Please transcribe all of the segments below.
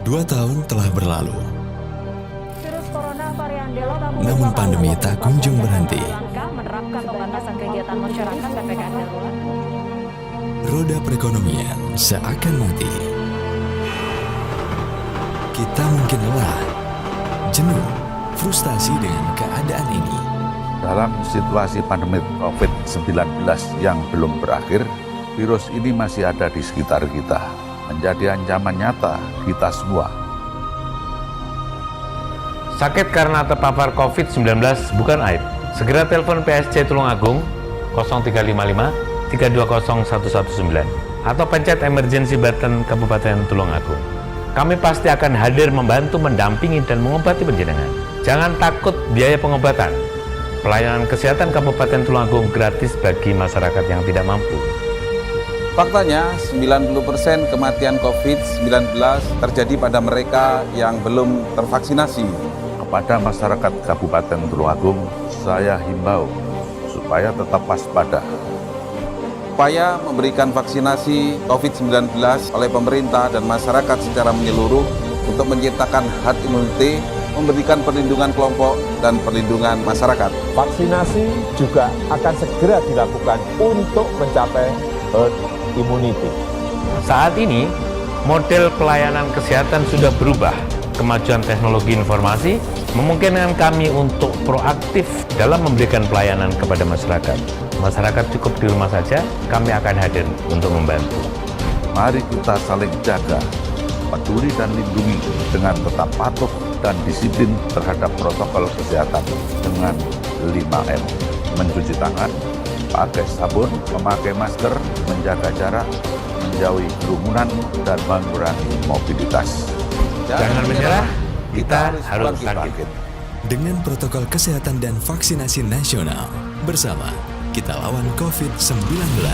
2 tahun telah berlalu, Virus corona varian Delta namun pandemi tak kunjung berhenti. langkah menerapkan pembatasan kegiatan masyarakat PPKM darurat. Roda perekonomian seakan mati. Kita mungkin lelah, jenuh, frustasi dengan keadaan ini. Dalam situasi pandemi COVID-19 yang belum berakhir, virus ini masih ada di sekitar kita, menjadi ancaman nyata kita semua. Sakit karena terpapar COVID-19 bukan aib. Segera telepon PSC Tulungagung 0355 320 119 atau pencet emergency button Kabupaten Tulungagung. Kami pasti akan hadir membantu, mendampingi, dan mengobati panjenengan. Jangan takut biaya pengobatan. Pelayanan kesehatan Kabupaten Tulungagung gratis bagi masyarakat yang tidak mampu. Faktanya, 90% kematian COVID-19 terjadi pada mereka yang belum tervaksinasi. Kepada masyarakat Kabupaten Tulungagung, saya himbau supaya tetap waspada. Upaya memberikan vaksinasi COVID-19 oleh pemerintah dan masyarakat secara menyeluruh untuk menciptakan herd immunity, memberikan perlindungan kelompok dan perlindungan masyarakat. Vaksinasi juga akan segera dilakukan untuk mencapai herd immunity. Saat ini, model pelayanan kesehatan sudah berubah. Kemajuan teknologi informasi memungkinkan kami untuk proaktif dalam memberikan pelayanan kepada masyarakat. Masyarakat cukup di rumah saja, kami akan hadir untuk membantu. Mari kita saling jaga, peduli dan lindungi dengan tetap patuh dan disiplin terhadap protokol kesehatan dengan 5M. Mencuci tangan, pakai sabun, memakai masker, menjaga jarak, menjauhi kerumunan, dan mengurangi mobilitas. Jangan menyerah, kita harus bangkit. Dengan protokol kesehatan dan vaksinasi nasional, bersama kita lawan COVID-19.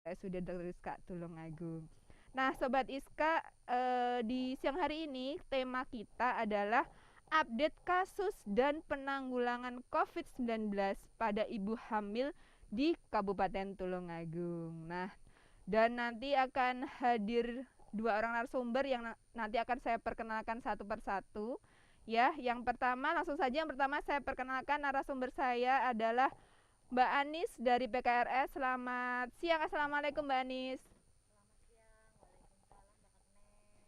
Saya sudah dari Iska Tulungagung. Nah, Sobat Iska, di siang hari ini tema kita adalah update kasus dan penanggulangan COVID-19 pada ibu hamil di Kabupaten Tulungagung. Nah, dan nanti akan hadir 2 orang narasumber yang nanti akan saya perkenalkan satu persatu. Ya, yang pertama saya perkenalkan narasumber saya adalah Mbak Anis dari PKRS. Selamat siang, Assalamualaikum Mbak Anis.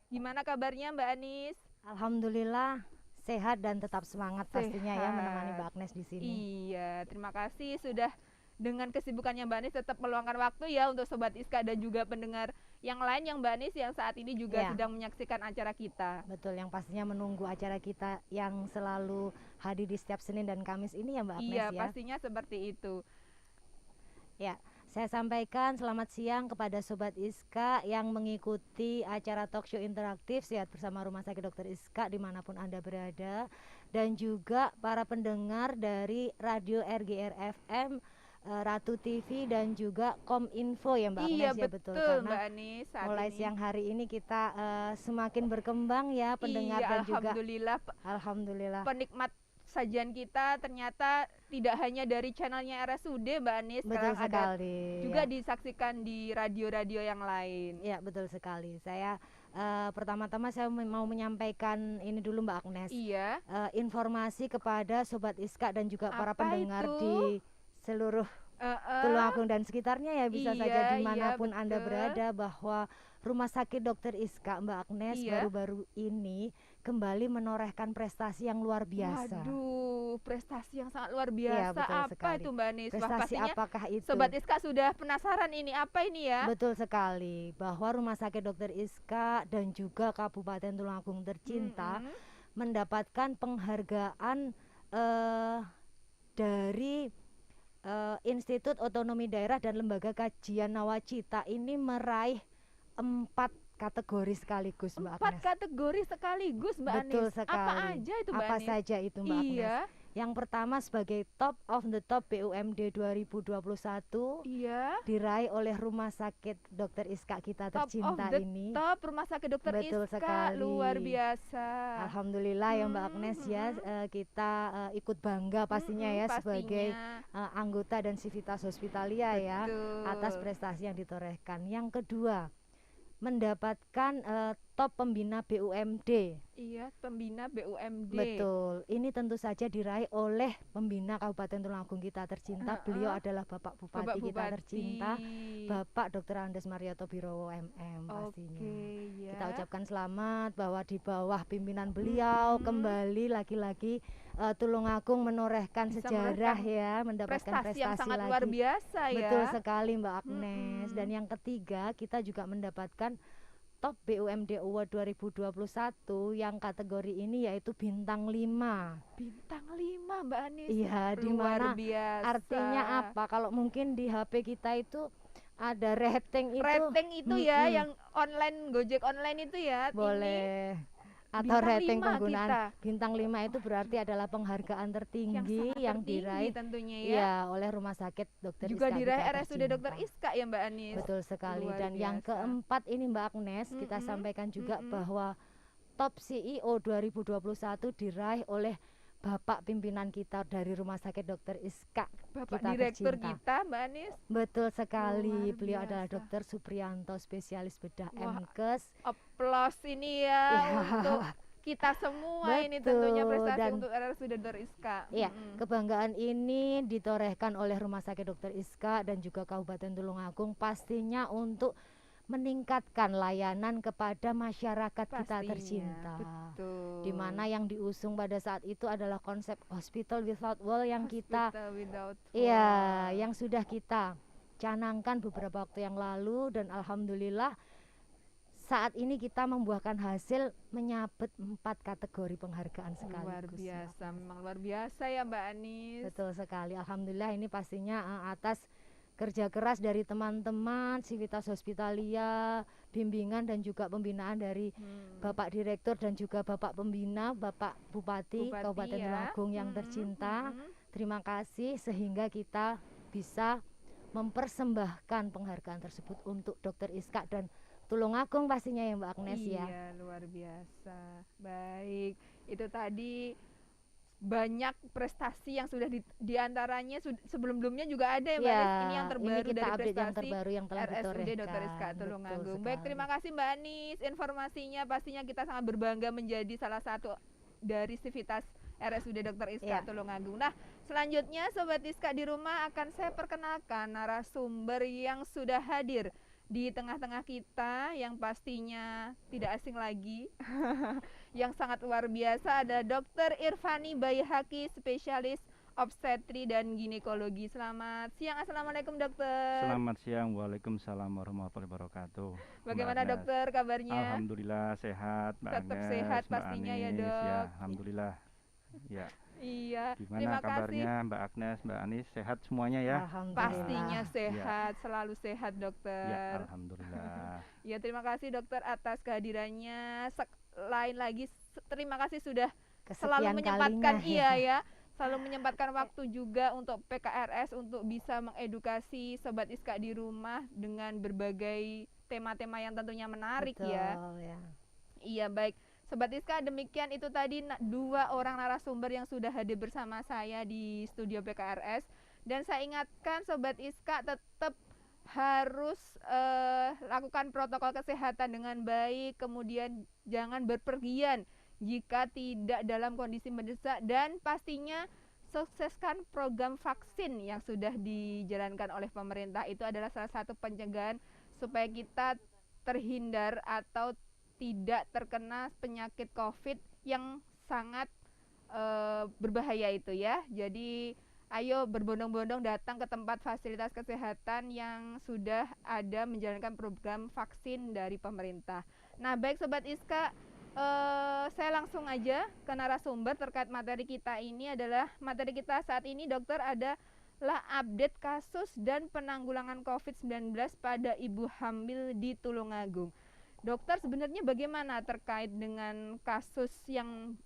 Gimana kabarnya Mbak Anis? Alhamdulillah sehat dan tetap semangat pastinya ya menemani Mbak Agnes di sini. Iya, terima kasih sudah dengan kesibukannya Mbak Anis tetap meluangkan waktu ya untuk Sobat Iska dan juga pendengar yang lain yang Mbak Anis yang saat ini juga sedang menyaksikan acara kita. Betul, yang pastinya menunggu acara kita yang selalu hadir di setiap Senin dan Kamis ini ya Mbak Agnes ya. Iya, pastinya seperti itu. Ya, saya sampaikan selamat siang kepada Sobat Iska yang mengikuti acara talkshow interaktif Sehat Bersama Rumah Sakit Dr. Iska dimanapun Anda berada. dan juga para pendengar dari Radio RGR FM, Ratu TV dan juga Kominfo ya Mbak Iya Agnes ya betul, karena Mbak Anis, saat mulai ini. siang hari ini kita semakin berkembang ya pendengar Iya, dan juga alhamdulillah penikmat sajian kita ternyata tidak hanya dari channelnya RSUD Mbak Anis, betul sekarang ada sekali juga ya. disaksikan di radio-radio yang lain. Ya betul sekali. Saya pertama-tama saya mau menyampaikan ini dulu Mbak Agnes. Iya. Informasi kepada Sobat Iska dan juga para Apa pendengar itu? di seluruh Tulungagung dan sekitarnya ya, bisa saja dimanapun Anda berada, bahwa Rumah Sakit Dr. Iska Mbak Agnes baru-baru ini kembali menorehkan prestasi yang luar biasa. Waduh, prestasi yang sangat luar biasa. Ya, apa sekali. itu Mbak Anis? Prestasi apakah itu? Sobat Iska sudah penasaran ini apa ini ya? Betul sekali, bahwa Rumah Sakit Dr. Iska dan juga Kabupaten Tulungagung tercinta mendapatkan penghargaan dari Institut Otonomi Daerah dan Lembaga Kajian Nawacita ini meraih 4 kategori sekaligus Mbak Agnes. 4 kategori sekaligus Mbak Anis. Betul sekali. Apa aja itu Mbak Apa Anis? saja itu Mbak Agnes? Yang pertama sebagai Top of the Top BUMD 2021 diraih oleh Rumah Sakit Dr. Iska kita tercinta ini. Top Rumah Sakit Dr. Betul Iska sekali. luar biasa. Alhamdulillah ya Mbak Agnes ya, kita ikut bangga pastinya ya sebagai anggota dan Civitas Hospitalia ya atas prestasi yang ditorehkan. Yang kedua, mendapatkan top pembina BUMD. Iya, pembina BUMD. Betul. Ini tentu saja diraih oleh pembina Kabupaten Tulungagung kita tercinta. Beliau adalah Bapak Bupati kita tercinta, Bapak Dr. Andes Marioto Birowo MM pastinya. Kita ucapkan selamat bahwa di bawah pimpinan beliau kembali lagi-lagi Tulungagung menorehkan sejarah ya, mendapatkan prestasi yang sangat lagi. Luar biasa ya. Betul sekali Mbak Agnes. Dan yang ketiga, kita juga mendapatkan Top BUMD Award 2021 yang kategori ini yaitu bintang 5. Bintang 5 Mbak Anis. Iya, di mana artinya apa? Kalau mungkin di HP kita itu ada rating itu. Rating itu ya, yang online Gojek online itu ya. Boleh. Atau rating penggunaan kita. Bintang 5 itu berarti adalah penghargaan tertinggi yang diraih tentunya ya oleh Rumah Sakit Dr. Juga Iska diraih RSUD Dr. Iska ya Mbak Anis. Betul sekali. Dan yang keempat ini Mbak Agnes, kita sampaikan juga bahwa Top CEO 2021 diraih oleh Bapak pimpinan kita dari Rumah Sakit Dr. Iska, Bapak kita Direktur tercinta. kita Mbak Anis. Betul sekali. Beliau adalah Dr. Suprianto, spesialis bedah MKes. Aplaus ini ya untuk kita semua. Ini tentunya prestasi dan untuk RSUD Dr. Iska. Iya, kebanggaan ini ditorehkan oleh Rumah Sakit Dr. Iska dan juga Kabupaten Tulungagung pastinya untuk meningkatkan layanan kepada masyarakat kita tercinta. Di mana yang diusung pada saat itu adalah konsep Hospital Without Wall yang yang sudah kita canangkan beberapa waktu yang lalu, dan alhamdulillah saat ini kita membuahkan hasil menyabet 4 kategori penghargaan sekaligus. Luar biasa, memang luar biasa ya Mbak Anis. Betul sekali, alhamdulillah ini pastinya atas kerja keras dari teman-teman Civitas Hospitalia, bimbingan dan juga pembinaan dari Bapak Direktur dan juga Bapak Pembina, Bapak Bupati Kabupaten Tulungagung yang tercinta. Terima kasih sehingga kita bisa mempersembahkan penghargaan tersebut untuk Dr. Iska dan Tulungagung pastinya ya Mbak Agnes ya. Iya, luar biasa. Baik, itu tadi banyak prestasi yang sudah diantaranya sebelum-sebelumnya juga ada ya Mbak Anis. Ini yang terbaru dari prestasi yang telah RSUD Dr. Iska Tulungagung. Baik, terima kasih Mbak Anis informasinya. Pastinya kita sangat berbangga menjadi salah satu dari Civitas RSUD Dr. Iska Tulungagung. Nah, selanjutnya Sobat Iska di rumah akan saya perkenalkan narasumber yang sudah hadir di tengah-tengah kita, yang pastinya tidak asing lagi yang sangat luar biasa, ada Dr. Irfani Bayhaqi, spesialis obstetri dan ginekologi. Selamat siang, assalamualaikum dokter. Selamat siang, waalaikumsalam warahmatullahi wabarakatuh. Bagaimana dokter kabarnya? Alhamdulillah sehat, Mbak Tetap Agnes, sehat Mbak pastinya Anis, ya dok. Ya, alhamdulillah. Ya. Iya. Gimana terima kabarnya kasih. Mbak Agnes, Mbak Anis, sehat semuanya ya? Pastinya sehat, selalu sehat dokter. Ya, alhamdulillah. Ya, terima kasih dokter atas kehadirannya. Lain lagi terima kasih sudah selalu kesekian menyempatkan kalinya. iya ya, selalu menyempatkan waktu juga untuk PKRS untuk bisa mengedukasi Sobat Iska di rumah dengan berbagai tema-tema yang tentunya menarik ya. Betul ya. Iya baik, Sobat Iska, demikian itu tadi dua orang narasumber yang sudah hadir bersama saya di studio PKRS. Dan saya ingatkan Sobat Iska tetap harus lakukan protokol kesehatan dengan baik, kemudian jangan berpergian jika tidak dalam kondisi mendesak, dan pastinya sukseskan program vaksin yang sudah dijalankan oleh pemerintah. Itu adalah salah satu pencegahan supaya kita terhindar atau tidak terkena penyakit COVID yang sangat berbahaya itu ya. Jadi ayo berbondong-bondong datang ke tempat fasilitas kesehatan yang sudah ada menjalankan program vaksin dari pemerintah. Nah baik Sobat Iska, saya langsung aja ke narasumber terkait materi kita. Ini adalah materi kita saat ini, dokter, adalah update kasus dan penanggulangan COVID-19 pada ibu hamil di Tulungagung. Dokter, sebenarnya bagaimana terkait dengan kasus yang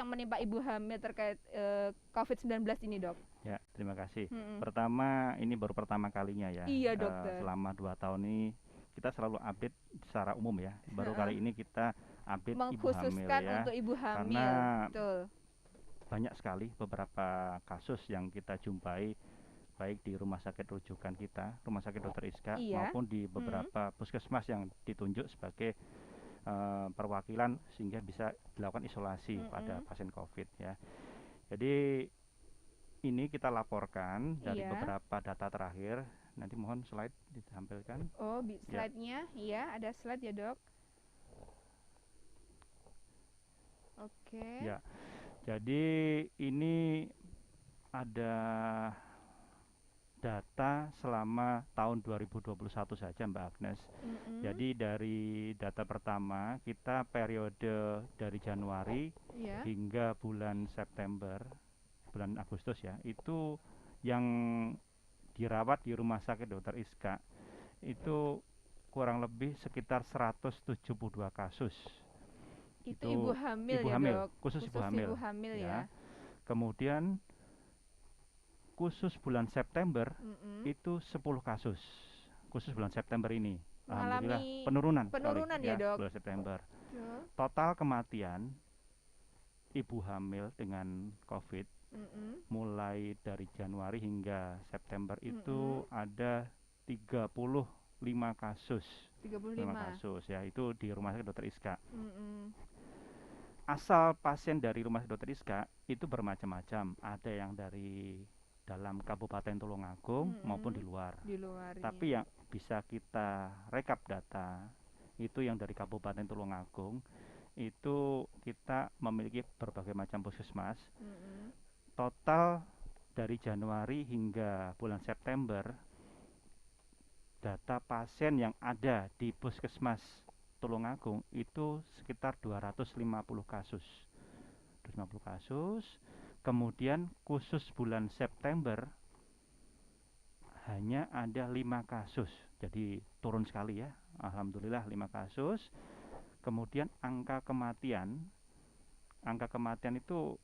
menimpa ibu hamil terkait COVID-19 ini, Dok? Ya, terima kasih. Pertama, ini baru pertama kalinya ya. Iya, dokter. Selama 2 tahun ini kita selalu update secara umum ya. Baru kali ini kita update ibu hamil mengkhususkan ya. untuk ibu hamil. Karena betul. banyak sekali beberapa kasus yang kita jumpai baik di rumah sakit rujukan kita, rumah sakit Dr. Iska, maupun di beberapa puskesmas yang ditunjuk sebagai perwakilan sehingga bisa dilakukan isolasi pada pasien COVID ya. Jadi ini kita laporkan dari beberapa data terakhir. Nanti mohon slide ditampilkan. Oh, slide-nya, iya ada slide ya, Dok. Oke. Ya, jadi ini ada data selama tahun 2021 saja Mbak Agnes. Jadi dari data pertama kita periode dari Januari hingga bulan September, bulan Agustus ya, itu yang dirawat di rumah sakit Dr. Iska itu kurang lebih sekitar 172 kasus. Itu ibu hamil ibu ya, hamil, Dok? khusus ibu hamil ya. Kemudian khusus bulan September itu 10 kasus. Khusus bulan September ini alhamdulillah penurunan ya, Dok. Bulan September. Total kematian ibu hamil dengan COVID mulai dari Januari hingga September itu ada 35 kasus. 35 kasus ya, itu di rumah sakit Dr. Iska. Asal pasien dari rumah sakit Dr. Iska itu bermacam-macam. Ada yang dari dalam Kabupaten Tulungagung maupun di luar. Tapi yang bisa kita rekap data itu yang dari Kabupaten Tulungagung itu kita memiliki berbagai macam puskesmas. Total dari Januari hingga bulan September data pasien yang ada di puskesmas Tulungagung itu sekitar 250 kasus. 250 kasus. Kemudian khusus bulan September hanya ada 5 kasus. Jadi turun sekali ya. Alhamdulillah 5 kasus. Kemudian angka kematian itu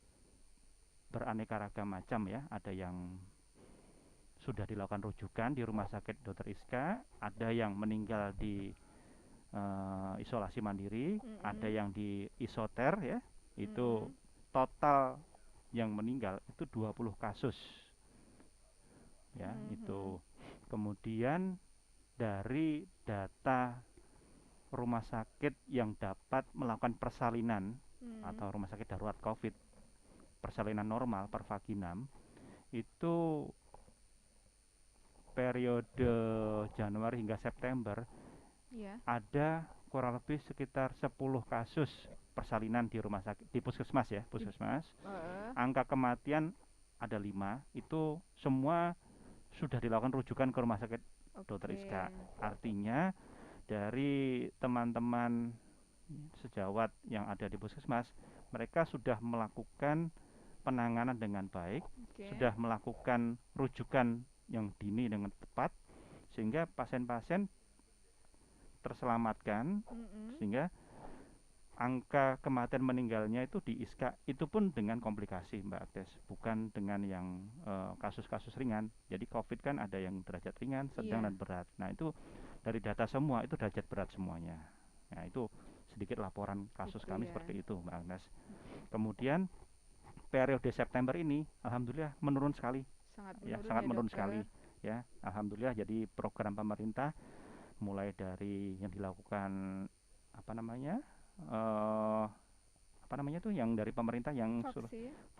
beraneka ragam macam ya. Ada yang sudah dilakukan rujukan di rumah sakit Dr. Iska, ada yang meninggal di isolasi mandiri, ada yang di isoter ya. Itu total yang meninggal itu 20 kasus ya. Itu kemudian dari data rumah sakit yang dapat melakukan persalinan atau rumah sakit darurat COVID, persalinan normal per vaginam itu periode Januari hingga September ada kurang lebih sekitar 10 kasus persalinan di rumah sakit, di puskesmas ya, puskesmas. Angka kematian ada 5, itu semua sudah dilakukan rujukan ke rumah sakit Dr. Iska. Artinya dari teman-teman sejawat yang ada di puskesmas, mereka sudah melakukan penanganan dengan baik, sudah melakukan rujukan yang dini dengan tepat, sehingga pasien-pasien terselamatkan, sehingga angka kematian meninggalnya itu di ISKA itu pun dengan komplikasi Mbak Agnes, bukan dengan yang kasus-kasus ringan. Jadi COVID kan ada yang derajat ringan, sedang dan berat. Nah itu dari data semua itu derajat berat semuanya. Nah itu sedikit laporan kasus kami seperti itu Mbak Agnes. Kemudian periode September ini alhamdulillah menurun sekali. Sangat menurun sekali ya. Alhamdulillah, jadi program pemerintah mulai dari yang dilakukan tuh yang dari pemerintah yang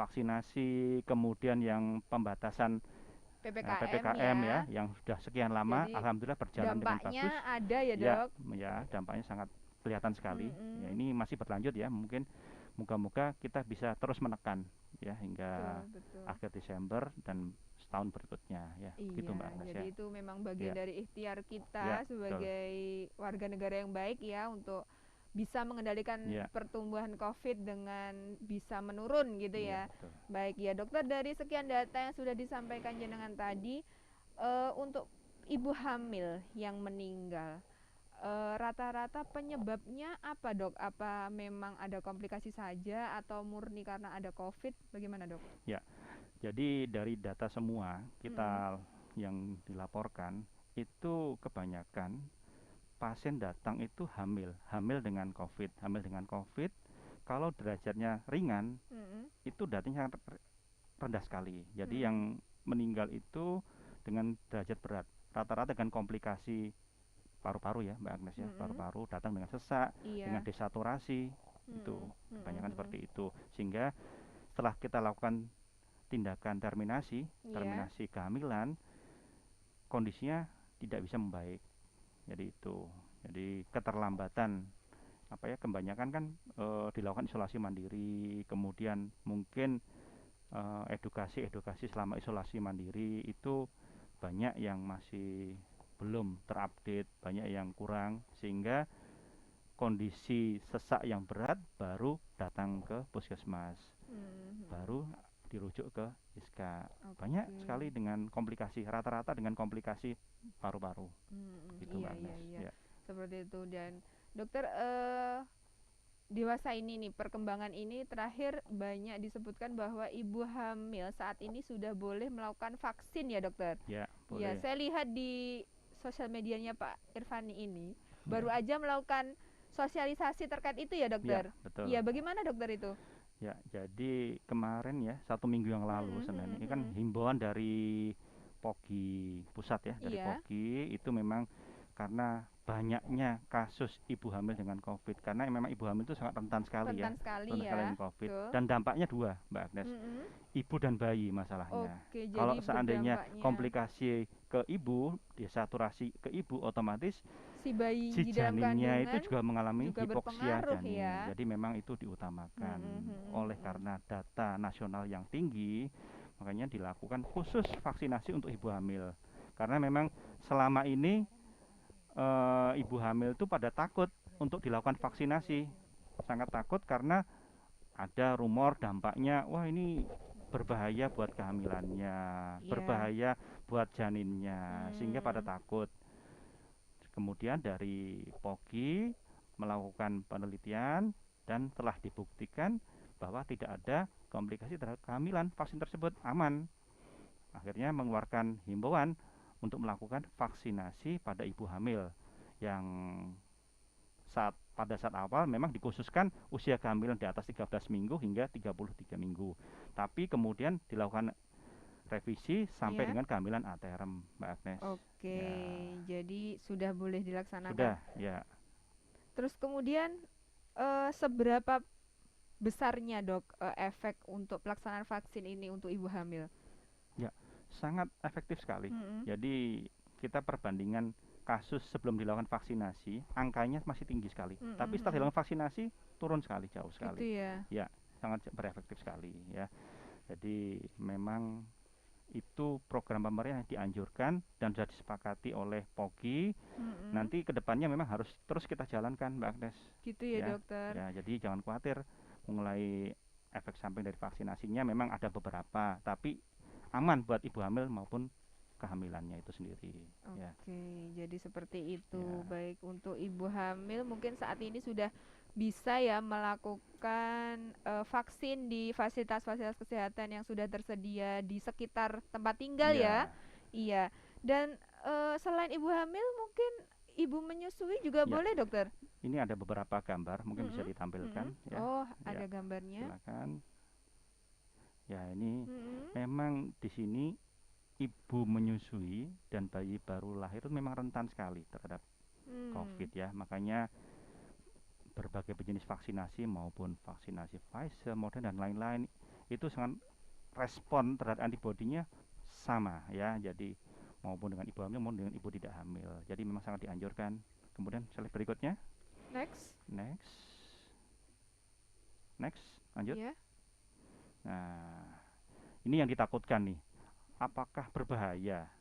vaksinasi, kemudian yang pembatasan PPKM ya, yang sudah sekian lama. Jadi, alhamdulillah berjalan dengan bagus. Dampaknya ada ya Dok? Ya, dampaknya sangat kelihatan sekali. Ya, ini masih berlanjut ya, mungkin moga-moga kita bisa terus menekan ya hingga akhir Desember dan setahun berikutnya ya. Gitu Mbak Agnes. Jadi itu memang bagian dari ikhtiar kita sebagai warga negara yang baik ya, untuk bisa mengendalikan pertumbuhan COVID dengan bisa menurun gitu ya. Baik ya dokter, dari sekian data yang sudah disampaikan jenengan tadi, untuk ibu hamil yang meninggal, rata-rata penyebabnya apa dok? Apa memang ada komplikasi saja atau murni karena ada COVID? Bagaimana dok? Ya, jadi dari data semua kita yang dilaporkan itu kebanyakan pasien datang itu hamil dengan COVID. Kalau derajatnya ringan, itu datanya sangat rendah sekali. Jadi yang meninggal itu dengan derajat berat, rata-rata dengan komplikasi paru-paru ya Mbak Agnes ya, paru-paru datang dengan sesak, dengan desaturasi, itu kebanyakan seperti itu. Sehingga setelah kita lakukan tindakan terminasi kehamilan, kondisinya tidak bisa membaik. Jadi keterlambatan kebanyakan kan dilakukan isolasi mandiri, kemudian mungkin edukasi selama isolasi mandiri itu banyak yang masih belum terupdate, banyak yang kurang, sehingga kondisi sesak yang berat baru datang ke puskesmas, baru dirujuk ke ISKA. Banyak sekali dengan komplikasi, rata-rata dengan komplikasi paru-paru. Gitu Mbak Agnes. Ya. Seperti itu. Dan dokter, dewasa ini nih, perkembangan ini terakhir banyak disebutkan bahwa ibu hamil saat ini sudah boleh melakukan vaksin ya dokter? Ya, boleh. Ya, saya lihat di sosial medianya Pak Irfani ini baru aja melakukan sosialisasi terkait itu ya dokter? Ya, betul. Iya, bagaimana dokter itu? Ya, jadi kemarin ya, 1 minggu yang lalu Senin ini kan himbauan dari POGI pusat ya, dari POGI itu memang karena banyaknya kasus ibu hamil dengan COVID, karena memang ibu hamil itu sangat rentan sekali dengan COVID. Dan dampaknya dua Mbak Agnes, ibu dan bayi masalahnya. Kalau seandainya komplikasi ke ibu, desaturasi ke ibu, otomatis si janinnya itu juga mengalami hipoksia janin. Jadi memang itu diutamakan. Oleh karena data nasional yang tinggi, makanya dilakukan khusus vaksinasi untuk ibu hamil. Karena memang selama ini ibu hamil itu pada takut untuk dilakukan vaksinasi, sangat takut karena ada rumor dampaknya, wah ini berbahaya buat kehamilannya, berbahaya buat janinnya, sehingga pada takut. Kemudian dari POGI melakukan penelitian dan telah dibuktikan bahwa tidak ada komplikasi terhadap kehamilan, vaksin tersebut aman. Akhirnya mengeluarkan himbauan untuk melakukan vaksinasi pada ibu hamil yang pada saat awal memang dikhususkan usia kehamilan di atas 13 minggu hingga 33 minggu. Tapi kemudian dilakukan revisi sampai dengan kehamilan A-term, Mbak Agnes. Jadi sudah boleh dilaksanakan. Sudah, ya. Terus kemudian seberapa besarnya dok efek untuk pelaksanaan vaksin ini untuk ibu hamil? Ya, sangat efektif sekali. Jadi kita perbandingan kasus sebelum dilakukan vaksinasi, angkanya masih tinggi sekali. Tapi setelah dilakukan vaksinasi turun sekali, jauh sekali. Itu ya. Ya, sangat berefektif sekali ya. Jadi memang itu program pemerintah yang dianjurkan dan sudah disepakati oleh POGI. Nanti kedepannya memang harus terus kita jalankan, Mbak Agnes. Gitu ya, dokter. Ya, jadi jangan khawatir mengenai efek samping dari vaksinasinya, memang ada beberapa, tapi aman buat ibu hamil maupun kehamilannya itu sendiri. Jadi seperti itu. Baik, untuk ibu hamil mungkin saat ini sudah bisa ya melakukan vaksin di fasilitas-fasilitas kesehatan yang sudah tersedia di sekitar tempat tinggal ya. Iya. Dan selain ibu hamil mungkin ibu menyusui juga Ya. boleh dokter? Ini ada beberapa gambar mungkin bisa ditampilkan ya. Oh, Ya, ada gambarnya. silakan. Ya, ini Mm-mm. memang di sini ibu menyusui dan bayi baru lahir itu memang rentan sekali terhadap COVID ya. Makanya berbagai jenis vaksinasi maupun vaksinasi Pfizer, Moderna dan lain-lain itu sangat respon terhadap antibodinya sama ya. Jadi maupun dengan ibu hamil maupun dengan ibu tidak hamil. Jadi memang sangat dianjurkan. Kemudian slide berikutnya. Next. Lanjut. Ya. Nah, ini yang ditakutkan nih. Apakah berbahaya?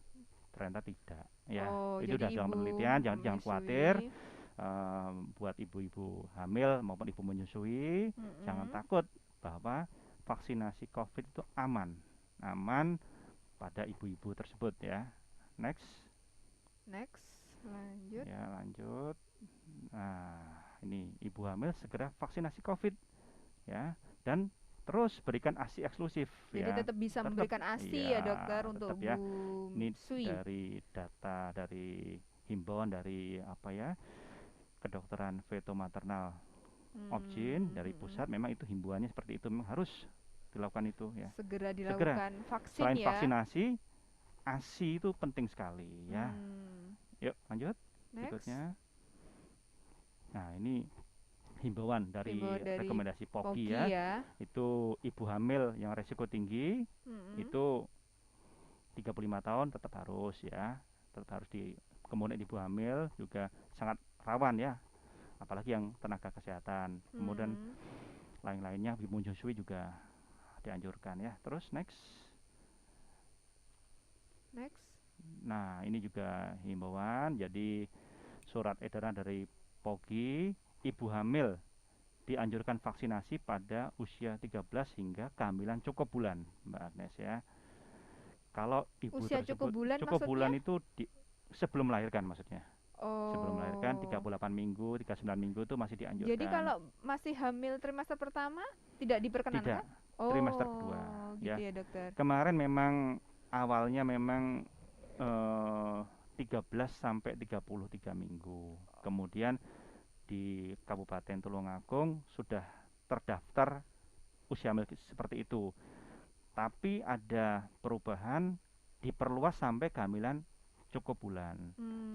Ternyata tidak ya. Oh, Itu jadi sudah dalam ibu penelitian, jangan khawatir. menyusui. Buat ibu-ibu hamil maupun ibu menyusui, jangan takut bahwa vaksinasi COVID itu aman pada ibu-ibu tersebut ya. Next, lanjut. ya lanjut. Nah, ini ibu hamil segera vaksinasi COVID ya, dan terus berikan ASI eksklusif. Jadi ya. tetap bisa Tetap, memberikan ASI ya dokter untuk tetap ya. Bu Ini Sui. dari data dari himbauan dari apa ya, kedokteran feto maternal Opjin dari pusat, memang itu himbauannya seperti itu, memang harus dilakukan itu ya. Segera dilakukan vaksin Selain ya. vaksinasi, ASI itu penting sekali ya. Yuk lanjut berikutnya. Nah, ini himbauan dari rekomendasi POGI ya. Itu ibu hamil yang resiko tinggi itu 35 tahun tetap harus ya, kemudian ibu hamil juga sangat rawan ya, apalagi yang tenaga kesehatan. Kemudian lain-lainnya ibu menyusui juga dianjurkan ya. Terus next. Nah, ini juga himbauan. Jadi surat edaran dari POGI, ibu hamil dianjurkan vaksinasi pada usia 13 hingga kehamilan cukup bulan, Mbak Agnes ya. Kalau ibu usia tersebut cukup bulan itu sebelum melahirkan maksudnya. Oh. Sebelum melahirkan 38 minggu, 39 minggu itu masih dianjurkan. Jadi kalau masih hamil trimester pertama tidak diperkenankan? Tidak. Trimester kedua gitu ya dokter. Kemarin memang awalnya memang 13 sampai 33 minggu. Kemudian di Kabupaten Tulungagung sudah terdaftar usia hamil seperti itu. Tapi ada perubahan, diperluas sampai kehamilan cukup bulan.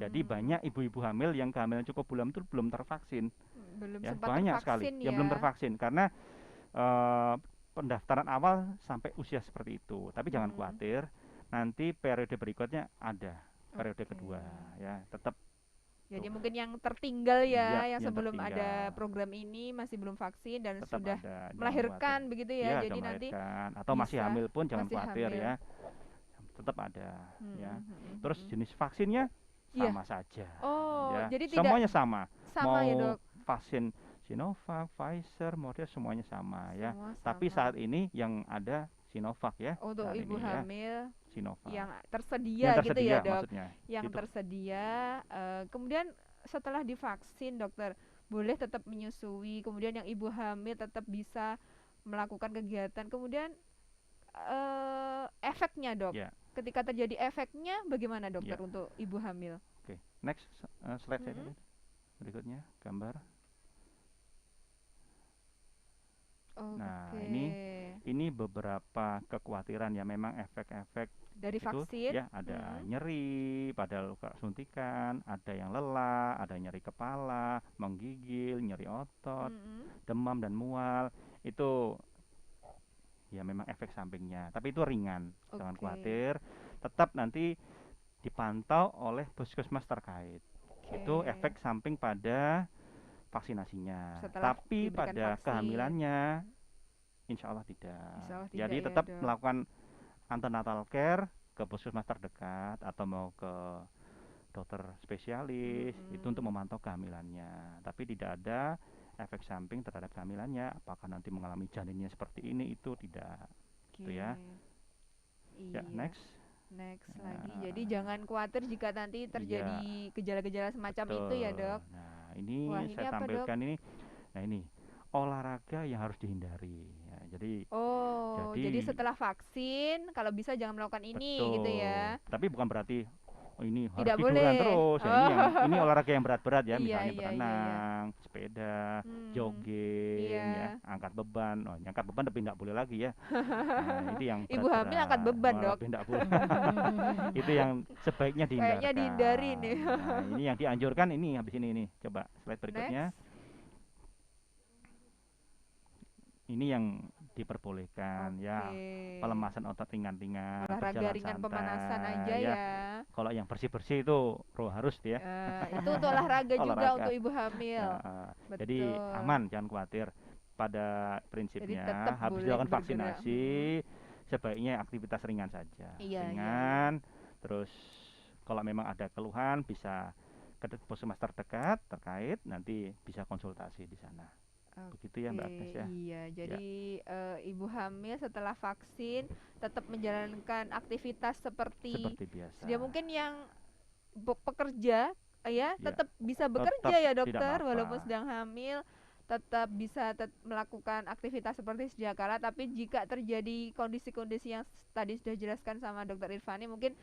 Jadi banyak ibu-ibu hamil yang kehamilan cukup bulan itu belum tervaksin. Belum ya, sempat banyak tervaksin sekali ya. yang belum tervaksin karena pendaftaran awal sampai usia seperti itu. Tapi jangan khawatir, nanti periode berikutnya ada periode kedua ya, tetap. Jadi mungkin yang tertinggal ya, yang sebelum tertinggal. ada program ini masih belum vaksin dan Tetap sudah ada, melahirkan begitu ya. Jadi nanti atau masih hamil pun jangan khawatir hamil. ya. Tetap ada ya. Terus jenis vaksinnya sama saja. Oh, ya. jadi semuanya sama. Sama Mau ya, Dok. vaksin Sinovac, Pfizer, Moderna semuanya sama ya. Semua Tapi sama. saat ini yang ada Sinovac ya. Untuk saat ibu ini, ya. hamil Sinovac. yang tersedia gitu ya dok, maksudnya, yang gitu. tersedia. Kemudian setelah divaksin dokter boleh tetap menyusui, kemudian yang ibu hamil tetap bisa melakukan kegiatan. Kemudian efeknya dok, ketika terjadi efeknya bagaimana dokter untuk ibu hamil? Oke, next slide saya berikutnya gambar. Nah, ini beberapa kekhawatiran ya, memang efek-efek dari vaksin ya, ada nyeri pada luka suntikan, ada yang lelah, ada nyeri kepala, menggigil, nyeri otot, demam dan mual. Itu ya memang efek sampingnya, tapi itu ringan. Jangan khawatir, tetap nanti dipantau oleh puskesmas terkait. Itu efek samping pada vaksinasinya. Tapi pada kehamilannya insya Allah tidak. Jadi tetap melakukan antenatal care ke puskesmas terdekat atau mau ke dokter spesialis itu untuk memantau kehamilannya. Tapi tidak ada efek samping terhadap kehamilannya. Apakah nanti mengalami janinnya seperti ini, itu tidak. Gitu ya. Ya, next lagi. Jadi jangan khawatir jika nanti terjadi gejala-gejala semacam itu ya dok. Nah, ini wah, saya tampilkan ini Nah ini olahraga yang harus dihindari. Ya, jadi setelah vaksin kalau bisa jangan melakukan ini betul. gitu ya. Tapi bukan berarti ini harus Tidak tiduran boleh. terus. Ya, ini olahraga yang berat-berat ya, Iya, misalnya iya, berenang, sepeda, jogging, Iya. ya, angkat beban. Oh, angkat beban tapi tidak boleh lagi ya. Nah, itu yang Ibu hamil angkat beban, Dok. Tidak boleh. Itu yang sebaiknya dihindarkan. Kayaknya dihindari nih. Nah, ini yang dianjurkan ini habis ini. Coba slide berikutnya. Next. Ini yang diperbolehkan ya, pelemasan otot ringan-ringan, olahraga berjalan ringan santai, pemanasan aja ya. Kalau yang bersih-bersih itu harus ya. Itu untuk olahraga juga untuk ibu hamil. Jadi aman, jangan khawatir. Pada prinsipnya habis dilakukan vaksinasi sebaiknya aktivitas ringan saja. Ringan. Terus kalau memang ada keluhan bisa ke puskesmas terdekat terkait, nanti bisa konsultasi di sana. Begitu ya Mbak Agnes ya. Iya, jadi ibu hamil setelah vaksin tetap menjalankan aktivitas seperti biasa. Dia mungkin yang pekerja ya tetap bisa bekerja ya dokter walaupun sedang hamil, tetap bisa melakukan aktivitas seperti sedia kala. Tapi jika terjadi kondisi-kondisi yang tadi sudah dijelaskan sama Dokter Irfani, mungkin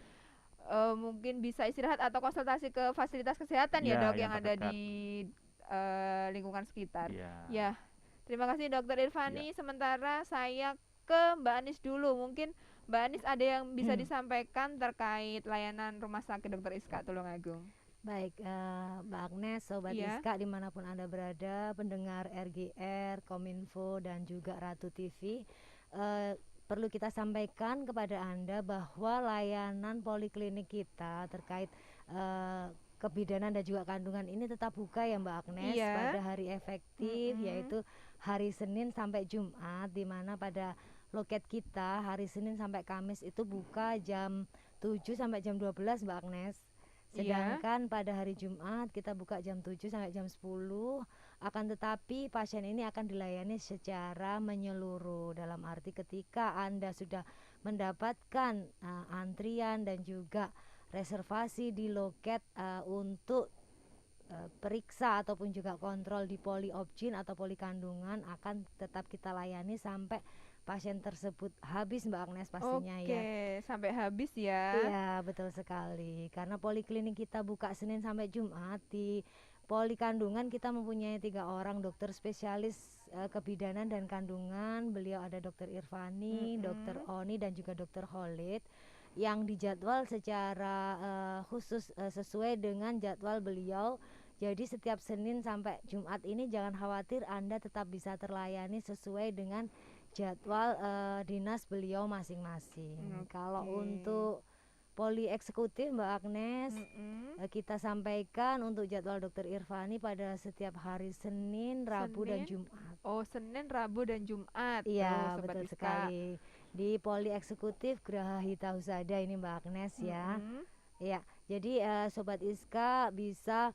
bisa istirahat atau konsultasi ke fasilitas kesehatan ya dok yang ada di lingkungan sekitar. Ya, terima kasih Dokter Irfani. Sementara saya ke Mbak Anis dulu. Mungkin Mbak Anis ada yang bisa disampaikan terkait layanan Rumah Sakit Dr. Iska Tulungagung. Baik, Mbak Agnes, Sobat Iska dimanapun Anda berada, pendengar RGR, Kominfo dan juga Ratu TV, perlu kita sampaikan kepada Anda bahwa layanan poliklinik kita terkait kebidanan dan juga kandungan ini tetap buka ya Mbak Agnes pada hari efektif yaitu hari Senin sampai Jumat, di mana pada loket kita hari Senin sampai Kamis itu buka jam 7 sampai jam 12 Mbak Agnes. Sedangkan pada hari Jumat kita buka jam 7 sampai jam 10. Akan tetapi pasien ini akan dilayani secara menyeluruh, dalam arti ketika Anda sudah mendapatkan antrian dan juga reservasi di loket untuk periksa ataupun juga kontrol di poli obgyn atau poli kandungan, akan tetap kita layani sampai pasien tersebut habis Mbak Agnes pastinya. Oke, sampai habis ya. Iya, betul sekali. Karena poliklinik kita buka Senin sampai Jumat. Di poli kandungan kita mempunyai 3 orang dokter spesialis kebidanan dan kandungan. Beliau ada Dokter Irfani, Dokter Oni dan juga Dokter Khalid, yang dijadwal secara khusus sesuai dengan jadwal beliau. Jadi setiap Senin sampai Jumat ini jangan khawatir, Anda tetap bisa terlayani sesuai dengan jadwal dinas beliau masing-masing. Kalau untuk poli eksekutif Mbak Agnes, kita sampaikan untuk jadwal Dokter Irfani pada setiap hari Senin, Rabu dan Jumat. Oh, Senin, Rabu dan Jumat. Iya, betul sekali. Di poli eksekutif Geraha Hita Husada ini Mbak Agnes ya. Ya, jadi Sobat Iska bisa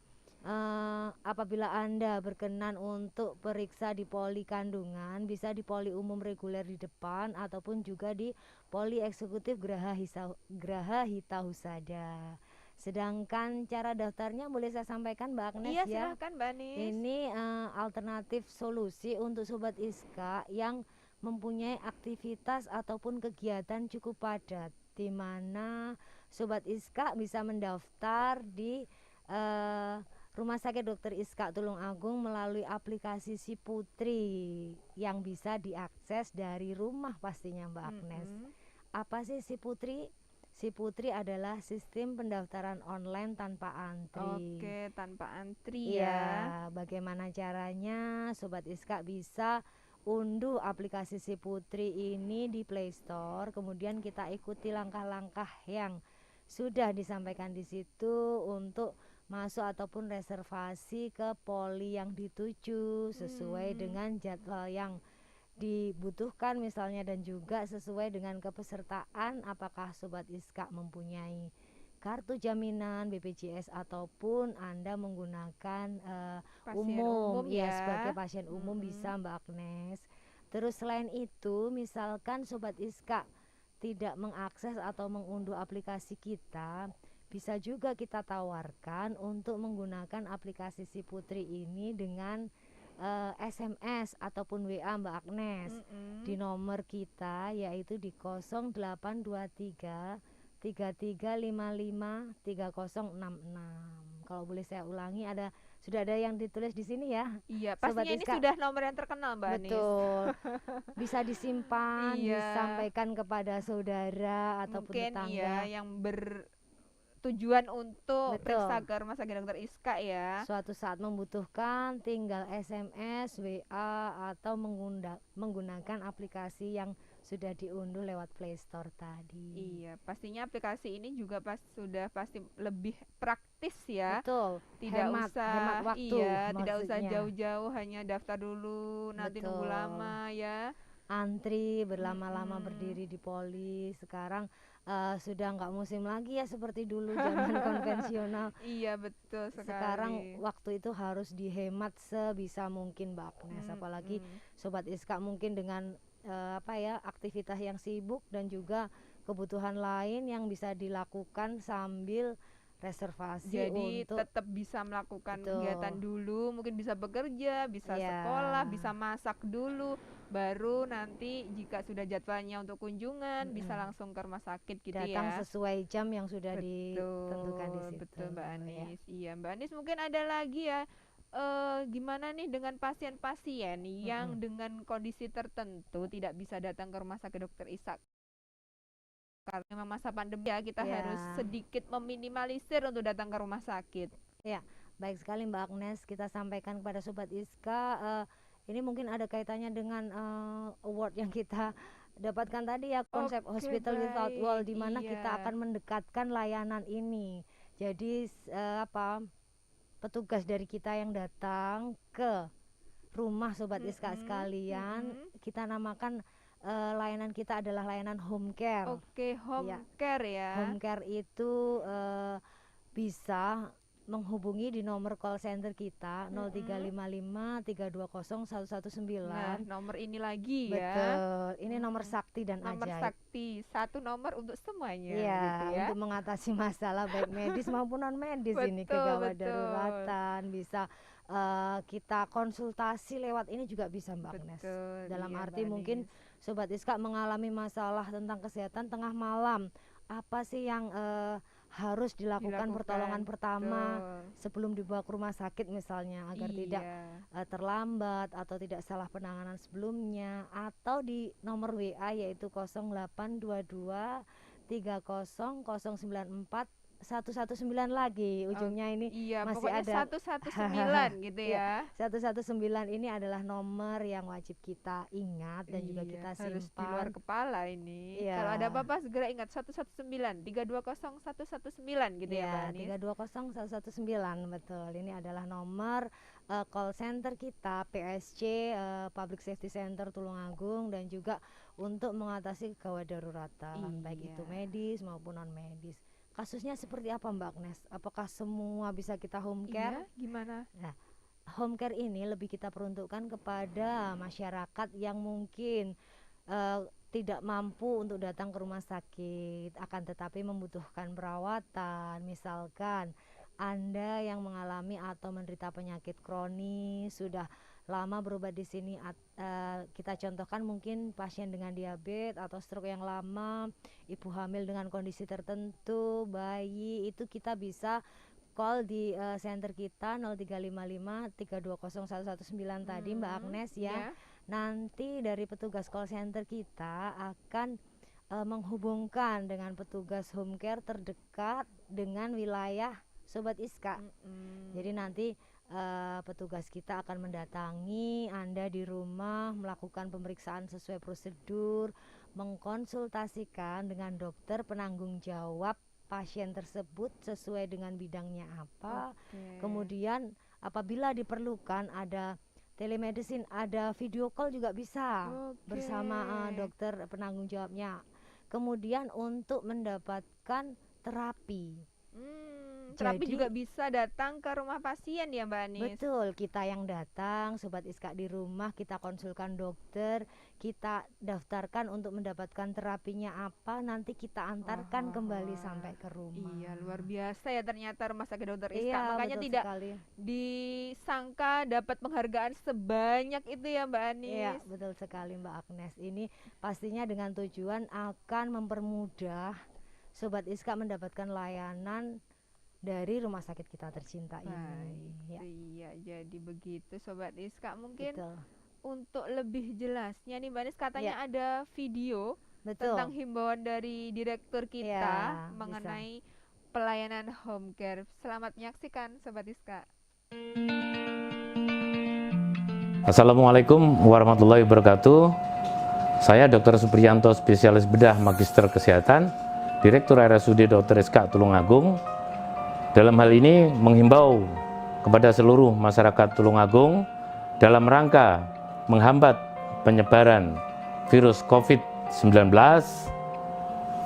apabila Anda berkenan untuk periksa di poli kandungan, bisa di poli umum reguler di depan ataupun juga di poli eksekutif Geraha Hita Husada. Sedangkan cara daftarnya boleh saya sampaikan Mbak Agnes ya. Iya, silakan Mbak Anis. Ini alternatif solusi untuk Sobat Iska yang mempunyai aktivitas ataupun kegiatan cukup padat, di mana Sobat Iska bisa mendaftar di Rumah Sakit Dr. Iska Tulungagung melalui aplikasi Si Putri yang bisa diakses dari rumah pastinya Mbak Agnes. Apa sih Si Putri? Si Putri adalah sistem pendaftaran online tanpa antri. Oke, tanpa antri ya. Bagaimana caranya? Sobat Iska bisa unduh aplikasi Si Putri ini di Play Store, kemudian kita ikuti langkah-langkah yang sudah disampaikan di situ untuk masuk ataupun reservasi ke poli yang dituju sesuai dengan jadwal yang dibutuhkan misalnya, dan juga sesuai dengan kepesertaan, apakah Sobat Iska mempunyai kartu jaminan BPJS ataupun Anda menggunakan umum ya, sebagai pasien umum bisa Mbak Agnes. Terus selain itu, misalkan Sobat Iska tidak mengakses atau mengunduh aplikasi kita, bisa juga kita tawarkan untuk menggunakan aplikasi Si Putri ini dengan SMS ataupun WA Mbak Agnes di nomor kita, yaitu di 0823 3355 3066. Kalau boleh saya ulangi, sudah ada yang ditulis di sini ya. Iya, Sobat pastinya ini Iska. sudah nomor yang terkenal Mbak Anis. Betul. Bisa disimpan, Iya. disampaikan kepada saudara ataupun Mungkin tetangga. iya yang bertujuan untuk Betul. periksa ke Rumah Sakit Dokter Iska ya. Suatu saat membutuhkan, tinggal SMS, WA atau menggunakan aplikasi yang sudah diunduh lewat Play Store tadi. Iya, pastinya aplikasi ini juga sudah pasti lebih praktis ya. Betul. Tidak hemat usah waktu. iya, tidak usah maksudnya. jauh-jauh, hanya daftar dulu, nanti nunggu Betul. lama ya. Antri berlama-lama berdiri di poli. Sekarang sudah nggak musim lagi ya seperti dulu zaman konvensional. Iya, betul sekali. Sekarang waktu itu harus dihemat sebisa mungkin Mbak Agnes. Apalagi Sobat Iska mungkin dengan aktivitas yang sibuk dan juga kebutuhan lain yang bisa dilakukan sambil reservasi. Jadi untuk tetap bisa melakukan Betul. kegiatan dulu, mungkin bisa bekerja, bisa Iya. sekolah, bisa masak dulu, baru nanti jika sudah jadwalnya untuk kunjungan bisa langsung ke rumah sakit gitu datang ya. sesuai jam yang sudah Betul, ditentukan di situ. betul Mbak Ya. Anis. Iya, Mbak Anis mungkin ada lagi ya. Gimana nih dengan pasien-pasien yang dengan kondisi tertentu tidak bisa datang ke Rumah Sakit Dokter Iska karena memang masa pandemi ya, kita Ya. harus sedikit meminimalisir untuk datang ke rumah sakit. Ya, baik sekali Mbak Agnes, kita sampaikan kepada Sobat Iska. Ini mungkin ada kaitannya dengan award yang kita dapatkan tadi ya, konsep Oke, Hospital Without baik. Wall, di mana Iya. kita akan mendekatkan layanan ini. Jadi petugas dari kita yang datang ke rumah Sobat Iska sekalian, kita namakan layanan kita adalah layanan home care. Oke, home Iya. care ya. Home care itu bisa menghubungi di nomor call center kita 0355 320 119. Nah, nomor ini lagi ya. Betul. Ini nomor sakti dan Nomor ajaib. sakti, satu nomor untuk semuanya Iya, gitu ya. untuk mengatasi masalah baik medis maupun non medis ini, Betul, kegawat betul. daruratan, bisa kita konsultasi lewat ini juga bisa Mbak Agnes. Betul, Dalam iya, arti Mbak mungkin Sobat Iska mengalami masalah tentang kesehatan tengah malam, apa sih yang harus dilakukan pertolongan pertama sebelum dibawa ke rumah sakit misalnya, agar tidak terlambat atau tidak salah penanganan sebelumnya, atau di nomor WA yaitu 0822 30 094 119 lagi ujungnya ini. Iya, masih pokoknya ada 119 gitu ya. 119 ini adalah nomor yang wajib kita ingat dan juga kita harus di luar simpan. kepala ini. Iya. Kalau ada apa-apa segera ingat 119 320 119 gitu ya, Mbak Anis. 320 119, betul. Ini adalah nomor call center kita PSC, Public Safety Center Tulungagung, dan juga untuk mengatasi gawat daruratan, baik itu medis maupun non medis. Kasusnya seperti apa Mbak Agnes? Apakah semua bisa kita home care? Iya, gimana? Nah, home care ini lebih kita peruntukkan kepada masyarakat yang mungkin tidak mampu untuk datang ke rumah sakit, akan tetapi membutuhkan perawatan. Misalkan Anda yang mengalami atau menderita penyakit kronis, sudah lama berobat di sini, kita contohkan mungkin pasien dengan diabetes atau stroke yang lama, ibu hamil dengan kondisi tertentu, bayi, itu kita bisa call di center kita 0355 320 119 tadi Mbak Agnes ya. Nanti dari petugas call center kita akan menghubungkan dengan petugas home care terdekat dengan wilayah Sobat Iska. Jadi nanti petugas kita akan mendatangi Anda di rumah, melakukan pemeriksaan sesuai prosedur, mengkonsultasikan dengan dokter penanggung jawab pasien tersebut sesuai dengan bidangnya apa. Kemudian apabila diperlukan ada telemedicine, ada video call juga bisa bersama dokter penanggung jawabnya. Kemudian untuk mendapatkan terapi. tapi Jadi- juga bisa datang ke rumah pasien ya Mbak Anis. Betul, kita yang datang, Sobat Iska di rumah, kita konsulkan dokter, kita daftarkan untuk mendapatkan terapinya apa, nanti kita antarkan kembali sampai ke rumah. Iya, luar biasa ya ternyata Rumah Sakit Dr. Iska. Iya, Makanya betul tidak sekali. disangka dapat penghargaan sebanyak itu ya Mbak Anis. Iya, betul sekali Mbak Agnes. Ini pastinya dengan tujuan akan mempermudah Sobat Iska mendapatkan layanan dari rumah sakit kita tercinta ini. Ya, Iya, jadi begitu Sobat Iska. Mungkin betul. untuk lebih jelasnya nih Mbak Anis katanya ada video Betul. tentang himbauan dari direktur kita Ya, mengenai pelayanan home care. Selamat menyaksikan Sobat Iska. Assalamualaikum warahmatullahi wabarakatuh. Saya Dr. Supriyanto, spesialis bedah Magister Kesehatan, Direktur RSUD Dr. Iska Tulungagung. Dalam hal ini menghimbau kepada seluruh masyarakat Tulungagung dalam rangka menghambat penyebaran virus COVID-19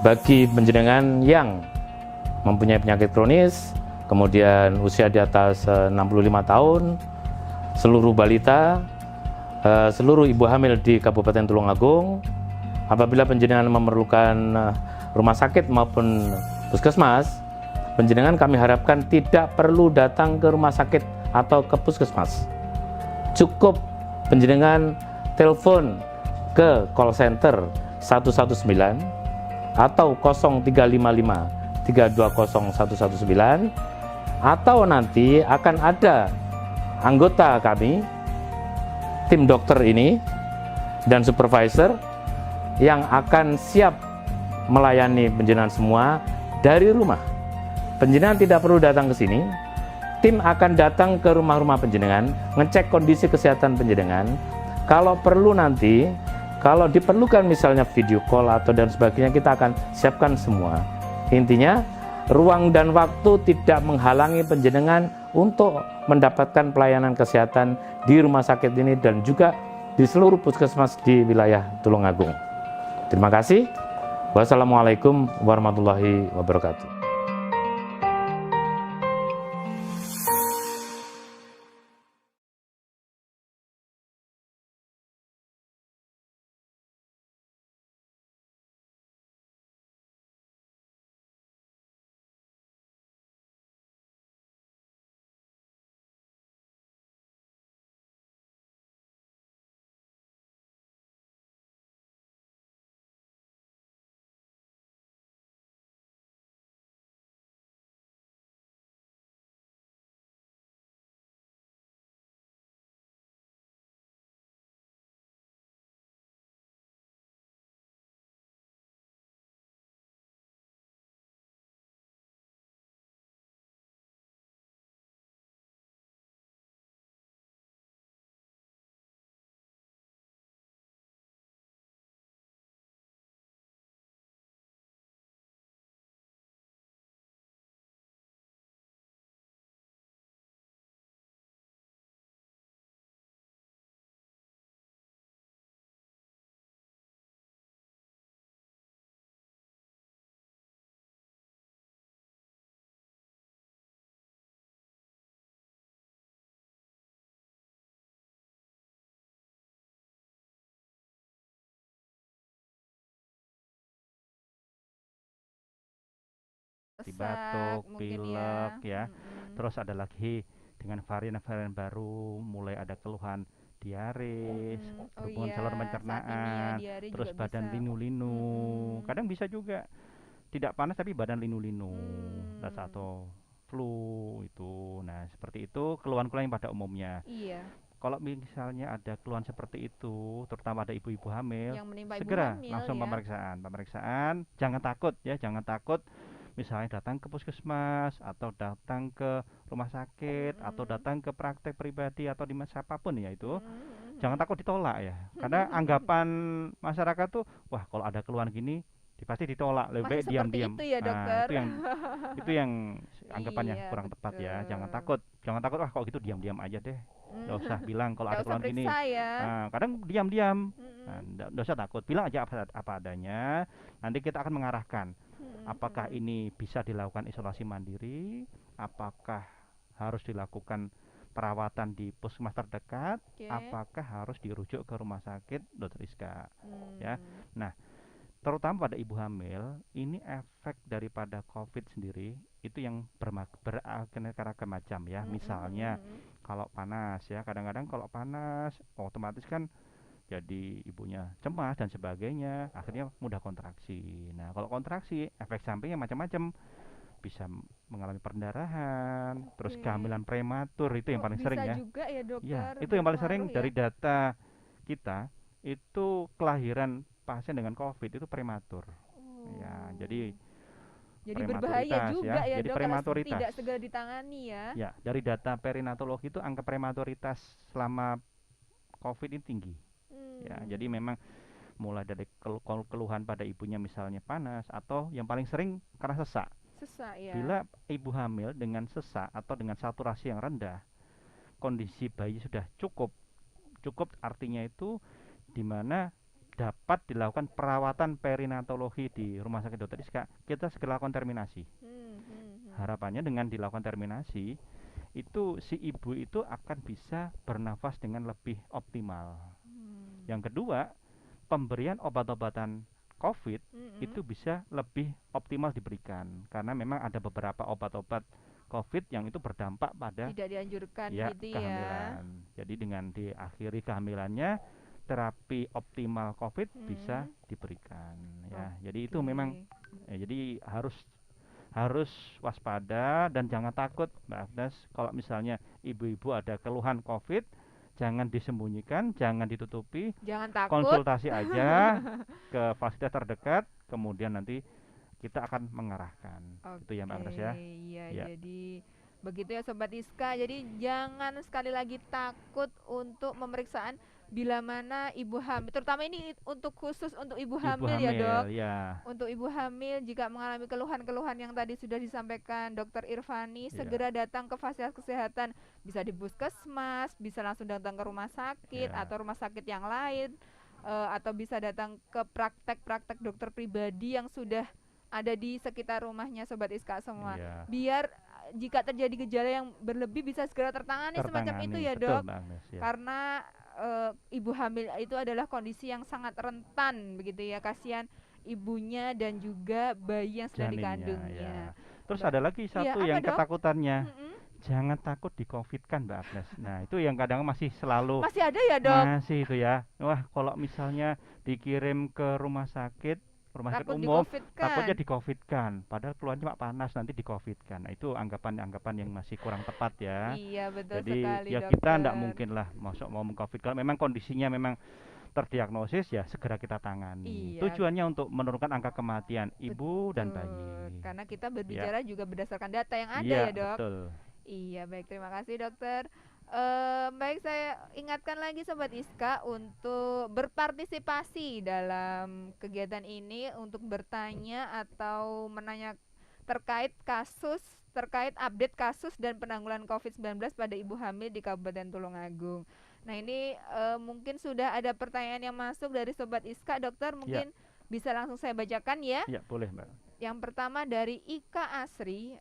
bagi panjenengan yang mempunyai penyakit kronis, kemudian usia di atas 65 tahun, seluruh balita, seluruh ibu hamil di Kabupaten Tulungagung. Apabila panjenengan memerlukan rumah sakit maupun puskesmas, panjenengan kami harapkan tidak perlu datang ke rumah sakit atau ke puskesmas. Cukup panjenengan telepon ke call center 119 atau 0355 320 119, atau nanti akan ada anggota kami, tim dokter ini dan supervisor yang akan siap melayani panjenengan semua dari rumah. Panjenengan tidak perlu datang ke sini. Tim akan datang ke rumah-rumah panjenengan, ngecek kondisi kesehatan panjenengan. Kalau perlu nanti, kalau diperlukan misalnya video call atau dan sebagainya, kita akan siapkan semua. Intinya, ruang dan waktu tidak menghalangi panjenengan untuk mendapatkan pelayanan kesehatan di rumah sakit ini dan juga di seluruh puskesmas di wilayah Tulungagung. Terima kasih. Wassalamualaikum warahmatullahi wabarakatuh. seperti batuk, pilek ya. Terus ada lagi dengan varian-varian baru, mulai ada keluhan diare, berhubungan saluran pencernaan, terus badan linu-linu. Kadang bisa juga tidak panas tapi badan linu-linu, atau flu itu. Nah, seperti itu keluhan-keluhan pada umumnya. Iya. Kalau misalnya ada keluhan seperti itu, terutama ada ibu-ibu hamil, yang menimpa ibu segera hamil, langsung ya. pemeriksaan. Jangan takut ya, jangan takut. Misalnya datang ke puskesmas atau datang ke rumah sakit atau datang ke praktek pribadi atau di siapapun ya itu. Jangan takut ditolak ya. Karena anggapan masyarakat tuh, wah kalau ada keluhan gini pasti ditolak, lebih baik diam-diam. Itu ya, dokter. Itu yang anggapannya kurang tepat ya. Jangan takut, wah kok gitu diam-diam aja deh. Nggak usah bilang kalau ada keluhan gini. Ya. Kadang diam-diam. Nggak usah takut, bilang aja apa adanya. Nanti kita akan mengarahkan apakah ini bisa dilakukan isolasi mandiri apakah harus dilakukan perawatan di puskesmas terdekat, apakah harus dirujuk ke rumah sakit Dr. Iska, ya. Nah, terutama pada ibu hamil, ini efek daripada COVID sendiri itu yang beraneka macam ya. Misalnya kalau panas ya, kadang-kadang kalau panas otomatis kan jadi ibunya cemas dan sebagainya, akhirnya mudah kontraksi. Nah, kalau kontraksi efek sampingnya macam-macam, bisa mengalami perdarahan, terus kehamilan prematur itu yang paling sering ya. Bisa juga ya dokter. Ya, itu yang paling sering dari data kita, itu kelahiran pasien dengan COVID itu prematur. Ya, jadi berbahaya juga ya jadi dok, prematuritas tidak segera ditangani ya. Ya, dari data perinatologi itu angka prematuritas selama COVID ini tinggi. Ya, jadi memang mulai dari keluhan pada ibunya misalnya panas, atau yang paling sering karena sesak. Sesak ya. Bila ibu hamil dengan sesak atau dengan saturasi yang rendah, kondisi bayi sudah cukup artinya itu di mana dapat dilakukan perawatan perinatologi di rumah sakit Dr. Iska, kita segera lakukan terminasi. Harapannya dengan dilakukan terminasi, itu si ibu itu akan bisa bernafas dengan lebih optimal. Yang kedua, pemberian obat-obatan COVID itu bisa lebih optimal diberikan, karena memang ada beberapa obat-obat COVID yang itu berdampak pada tidak dianjurkan gitu kehamilan. Jadi dengan diakhiri kehamilannya, terapi optimal COVID bisa diberikan ya. Jadi itu memang jadi harus waspada dan jangan takut Mbak Agnes. Kalau misalnya ibu-ibu ada keluhan COVID, jangan disembunyikan, jangan ditutupi, jangan takut, konsultasi aja ke fasilitas terdekat, kemudian nanti kita akan mengarahkan. Itu ya Mbak Agnes ya. Iya, jadi begitu ya Sobat Iska. Jadi jangan sekali lagi takut untuk pemeriksaan bila mana ibu hamil, terutama ini untuk khusus untuk ibu hamil ya dok. Untuk ibu hamil jika mengalami keluhan-keluhan yang tadi sudah disampaikan Dokter Irvani, segera datang ke fasilitas kesehatan, bisa di puskesmas, bisa langsung datang ke rumah sakit atau rumah sakit yang lain, atau bisa datang ke praktek-praktek dokter pribadi yang sudah ada di sekitar rumahnya Sobat Iska semua. Biar jika terjadi gejala yang berlebih bisa segera tertangani semacam itu ya dok. Karena ibu hamil itu adalah kondisi yang sangat rentan begitu ya, kasihan ibunya dan juga bayi yang sedang dikandungnya. Terus ada lagi satu yang ketakutannya, jangan takut di COVID kan Mbak Agnes. Nah itu yang kadang masih selalu masih ada ya dok. Masih itu ya. Wah kalau misalnya dikirim ke rumah sakit umum, takutnya di COVID-kan, padahal keluarnya cuma panas, nanti di COVID-kan. Nah, itu anggapan-anggapan yang masih kurang tepat ya. Iya betul. Jadi sekali, ya dokter. kita tidak mungkin lah masuk mau meng-COVID. Kalau memang kondisinya memang terdiagnosis ya segera kita tangani. Tujuannya untuk menurunkan angka kematian ibu dan bayi. Karena kita berbicara juga berdasarkan data yang ada ya dok. Betul. Iya baik, terima kasih dokter. Baik, saya ingatkan lagi Sobat Iska untuk berpartisipasi dalam kegiatan ini untuk bertanya atau menanya terkait update kasus dan penanggulangan COVID-19 pada ibu hamil di Kabupaten Tulungagung. Nah ini mungkin sudah ada pertanyaan yang masuk dari Sobat Iska, dokter, mungkin bisa langsung saya bacakan ya. Iya boleh Mbak. Yang pertama dari Ika Asri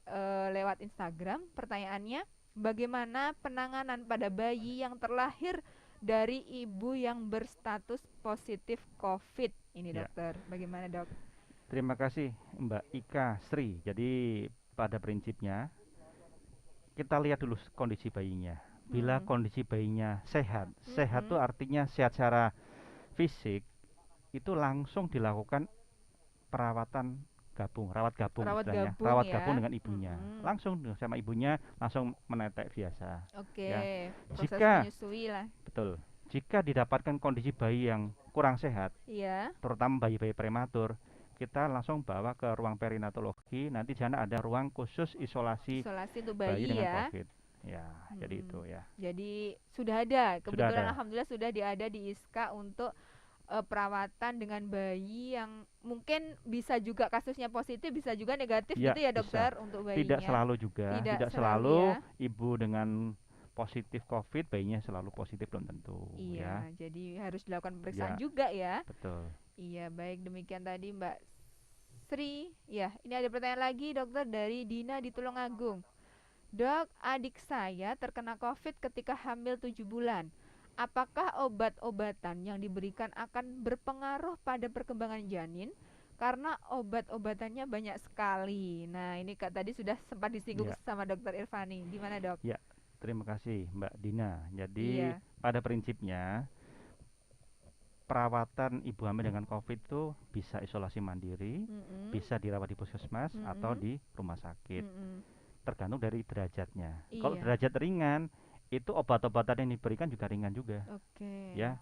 lewat Instagram, pertanyaannya, bagaimana penanganan pada bayi yang terlahir dari ibu yang berstatus positif COVID ini dokter? Bagaimana dok? Terima kasih Mbak Ika Sri. Jadi pada prinsipnya kita lihat dulu kondisi bayinya. Bila kondisi bayinya sehat, sehat itu artinya sehat secara fisik, itu langsung dilakukan rawat gabung dengan ibunya, langsung sama ibunya langsung menetek biasa. Jika menyusui lah. Betul. Jika didapatkan kondisi bayi yang kurang sehat, terutama bayi-bayi prematur, kita langsung bawa ke ruang perinatologi. Nanti di sana ada ruang khusus isolasi untuk bayi dengan COVID. Jadi itu ya. Jadi sudah ada, kebetulan alhamdulillah sudah ada di ISKA untuk perawatan dengan bayi yang mungkin bisa juga kasusnya positif, bisa juga negatif gitu ya dokter bisa. Untuk bayinya. Tidak selalu juga, tidak selalu ibu dengan positif COVID, bayinya selalu positif belum tentu. Iya, jadi harus dilakukan pemeriksaan juga ya. Betul. Iya, baik, demikian tadi Mbak Sri. Ya, ini ada pertanyaan lagi dokter dari Dina di Tulungagung. Dok, adik saya terkena COVID ketika hamil 7 bulan. Apakah obat-obatan yang diberikan akan berpengaruh pada perkembangan janin? Karena obat-obatannya banyak sekali. Nah, ini Kak tadi sudah sempat disinggung Ya. sama Dokter Irvani. Gimana, Dok? Ya, terima kasih Mbak Dina. Jadi Iya. pada prinsipnya perawatan ibu hamil dengan COVID itu bisa isolasi mandiri, Mm-mm. bisa dirawat di puskesmas atau Mm-mm. di rumah sakit. Mm-mm. Tergantung dari derajatnya. Kalau Iya. derajat ringan, itu obat-obatan yang diberikan juga ringan juga, Oke. ya.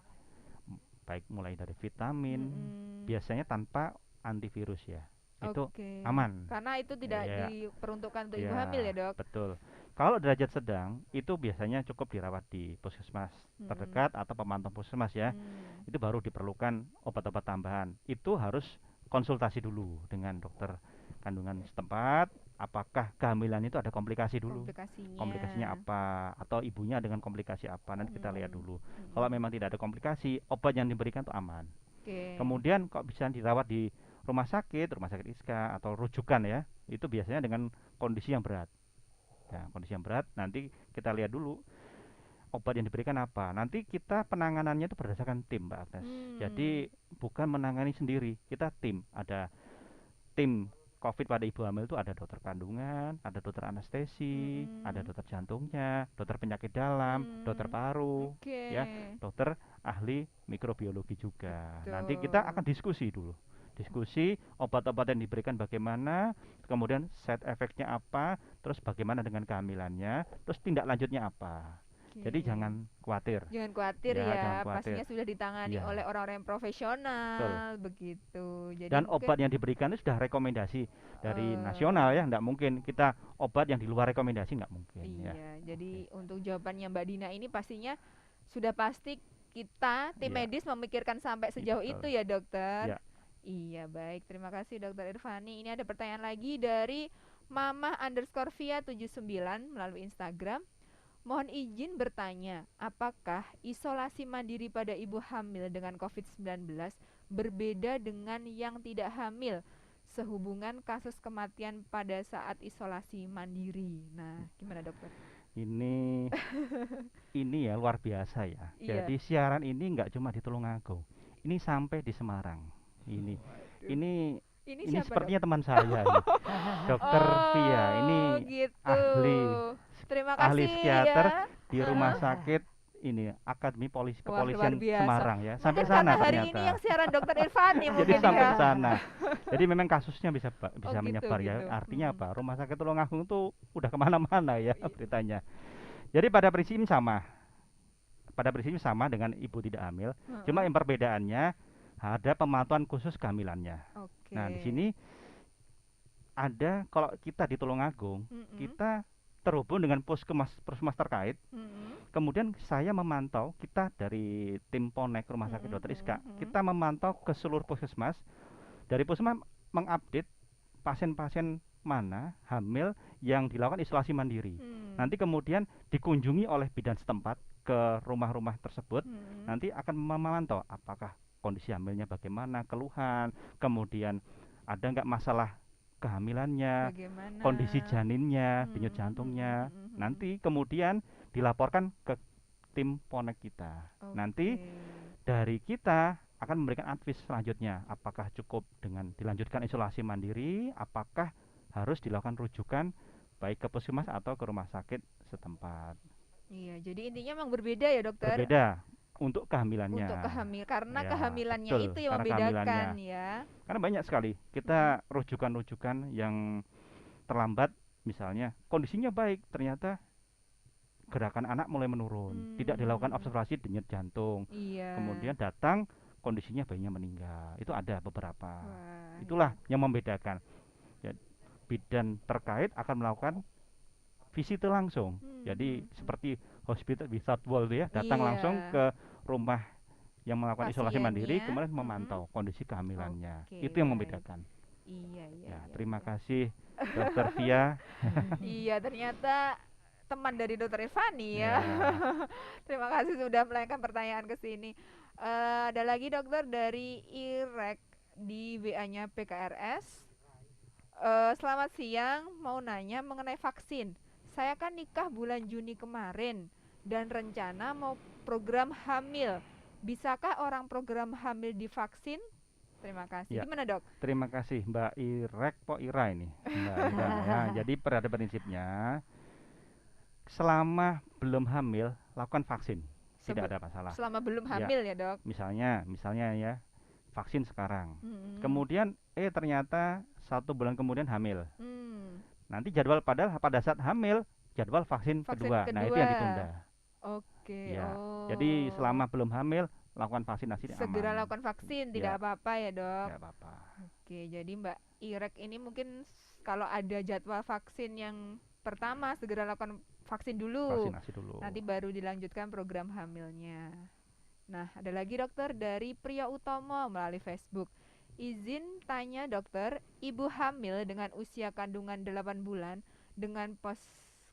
Baik mulai dari vitamin, Mm-mm. biasanya tanpa antivirus ya. Itu Oke. aman. Karena itu tidak Ya. diperuntukkan untuk ibu Ya, hamil ya, Dok? betul. Kalau derajat sedang, itu biasanya cukup dirawat di puskesmas terdekat atau pemantau puskesmas ya. Itu baru diperlukan obat-obat tambahan. Itu harus konsultasi dulu dengan dokter kandungan setempat. Apakah kehamilan itu ada komplikasi dulu? Komplikasinya apa? Atau ibunya dengan komplikasi apa? Nanti kita lihat dulu. Kalau memang tidak ada komplikasi, obat yang diberikan itu aman. Oke. Kemudian kok bisa dirawat di rumah sakit ISKA atau rujukan ya, itu biasanya dengan kondisi yang berat. Ya, kondisi yang berat, nanti kita lihat dulu obat yang diberikan apa. Nanti kita penanganannya itu berdasarkan tim, Mbak Agnes. Jadi bukan menangani sendiri, kita tim. Ada tim COVID pada ibu hamil itu ada dokter kandungan, ada dokter anestesi, ada dokter jantungnya, dokter penyakit dalam, dokter paru, Oke. ya, dokter ahli mikrobiologi juga. Betul. Nanti kita akan diskusi dulu. Diskusi obat-obat yang diberikan bagaimana, kemudian side effect-nya apa, terus bagaimana dengan kehamilannya, terus tindak lanjutnya apa. Oke. Jadi jangan khawatir. Jangan khawatir Ya, ya, jangan khawatir. pastinya sudah ditangani Ya. oleh orang-orang yang profesional, Betul. begitu. Jadi Dan mungkin- obat yang diberikan itu sudah rekomendasi dari nasional ya, enggak mungkin kita obat yang di luar rekomendasi, enggak mungkin ya. Iya, jadi untuk jawabannya Mbak Dina ini pastinya sudah pasti kita tim Iya. medis memikirkan sampai sejauh Betul. itu ya, Dokter. Ya. Iya, baik. Terima kasih Dokter Irvani. Ini ada pertanyaan lagi dari Mamah_Via79 melalui Instagram. Mohon izin bertanya, apakah isolasi mandiri pada ibu hamil dengan COVID-19 berbeda dengan yang tidak hamil sehubungan kasus kematian pada saat isolasi mandiri? Nah, gimana dokter? Ini ya luar biasa ya. Iya. Jadi siaran ini enggak cuma di Tulungagung, ini sampai di Semarang. Ini Ini siapa, sepertinya Dok? teman saya ini. Dokter Via ini gitu. ahli Terima kasih ahli psikiater ya. di rumah sakit ini Akademi Wah, Kepolisian luar biasa. Semarang ya. Sampai Mungkin sana karena hari ternyata. ini yang siaran Dokter Irvani Jadi mungkin sampai ya. ke sana. Jadi memang kasusnya bisa gitu, menyebar ya. gitu. Artinya apa? Rumah sakit Tulungagung tuh udah kemana-mana ya beritanya. Jadi pada prinsipnya sama. Pada prinsipnya sama dengan ibu tidak hamil. Cuma yang perbedaannya ada pemantauan khusus kehamilannya. Oke. Nah, di sini ada kalau kita di Tulungagung, kita terhubung dengan puskesmas terkait. Kemudian saya memantau, kita dari tim Ponek Rumah Sakit Dr. Iska, kita memantau ke seluruh puskesmas. Dari puskesmas mengupdate pasien-pasien mana hamil yang dilakukan isolasi mandiri. Nanti kemudian dikunjungi oleh bidan setempat ke rumah-rumah tersebut. Nanti akan memantau apakah kondisi hamilnya bagaimana, keluhan, kemudian ada nggak masalah kehamilannya, Bagaimana? kondisi janinnya, denyut jantungnya. Nanti kemudian dilaporkan ke tim Ponek kita. Nanti dari kita akan memberikan advice selanjutnya, apakah cukup dengan dilanjutkan isolasi mandiri, apakah harus dilakukan rujukan baik ke puskesmas atau ke rumah sakit setempat. Iya, jadi intinya memang berbeda ya dokter. Berbeda untuk kehamilannya. Untuk karena Ya, kehamilannya betul, itu yang karena membedakan kehamilannya. ya. Karena banyak sekali kita rujukan-rujukan yang terlambat, misalnya kondisinya baik, ternyata gerakan anak mulai menurun, tidak dilakukan observasi denyut jantung. Iya. Kemudian datang kondisinya bayinya meninggal. Itu ada beberapa. Wah, Itulah yang membedakan. Ya, bidan terkait akan melakukan visit langsung. Jadi seperti hospital without wall ya, datang Iya. langsung ke rumah yang melakukan isolasi mandiri, Pasiennya. kemudian memantau kondisi kehamilannya. Oke, Itu yang baik. membedakan. Iya, iya. Ya, iya, terima iya. kasih Dokter Via. Iya, ternyata teman dari Dokter Irvani ya. Ya. Terima kasih sudah melayangkan pertanyaan ke sini. Ada lagi dokter dari Irek di WA-nya PKRS. Selamat siang, mau nanya mengenai vaksin. saya kan nikah bulan Juni kemarin dan rencana mau program hamil. Bisakah orang program hamil divaksin? Terima kasih. Ya. Gimana dok? Terima kasih Mbak Irek Po Ira ini. Mbak Ira, ya. Jadi pada prinsipnya selama belum hamil lakukan vaksin, tidak ada masalah. Selama belum hamil ya dok? Misalnya ya vaksin sekarang. Kemudian ternyata 1 bulan kemudian hamil. Nanti jadwal pada saat hamil jadwal vaksin kedua. Nah itu yang ditunda. Oke. Ya. Jadi selama belum hamil lakukan vaksinasi segera aman. lakukan vaksin, tidak apa-apa ya dok. Tidak apa-apa. Oke, jadi Mbak Irek ini mungkin kalau ada jadwal vaksin yang pertama segera lakukan vaksin dulu. Vaksinasi dulu. Nanti baru dilanjutkan program hamilnya. Nah, ada lagi dokter dari Priya Utomo melalui Facebook. Izin tanya dokter, ibu hamil dengan usia kandungan 8 bulan dengan post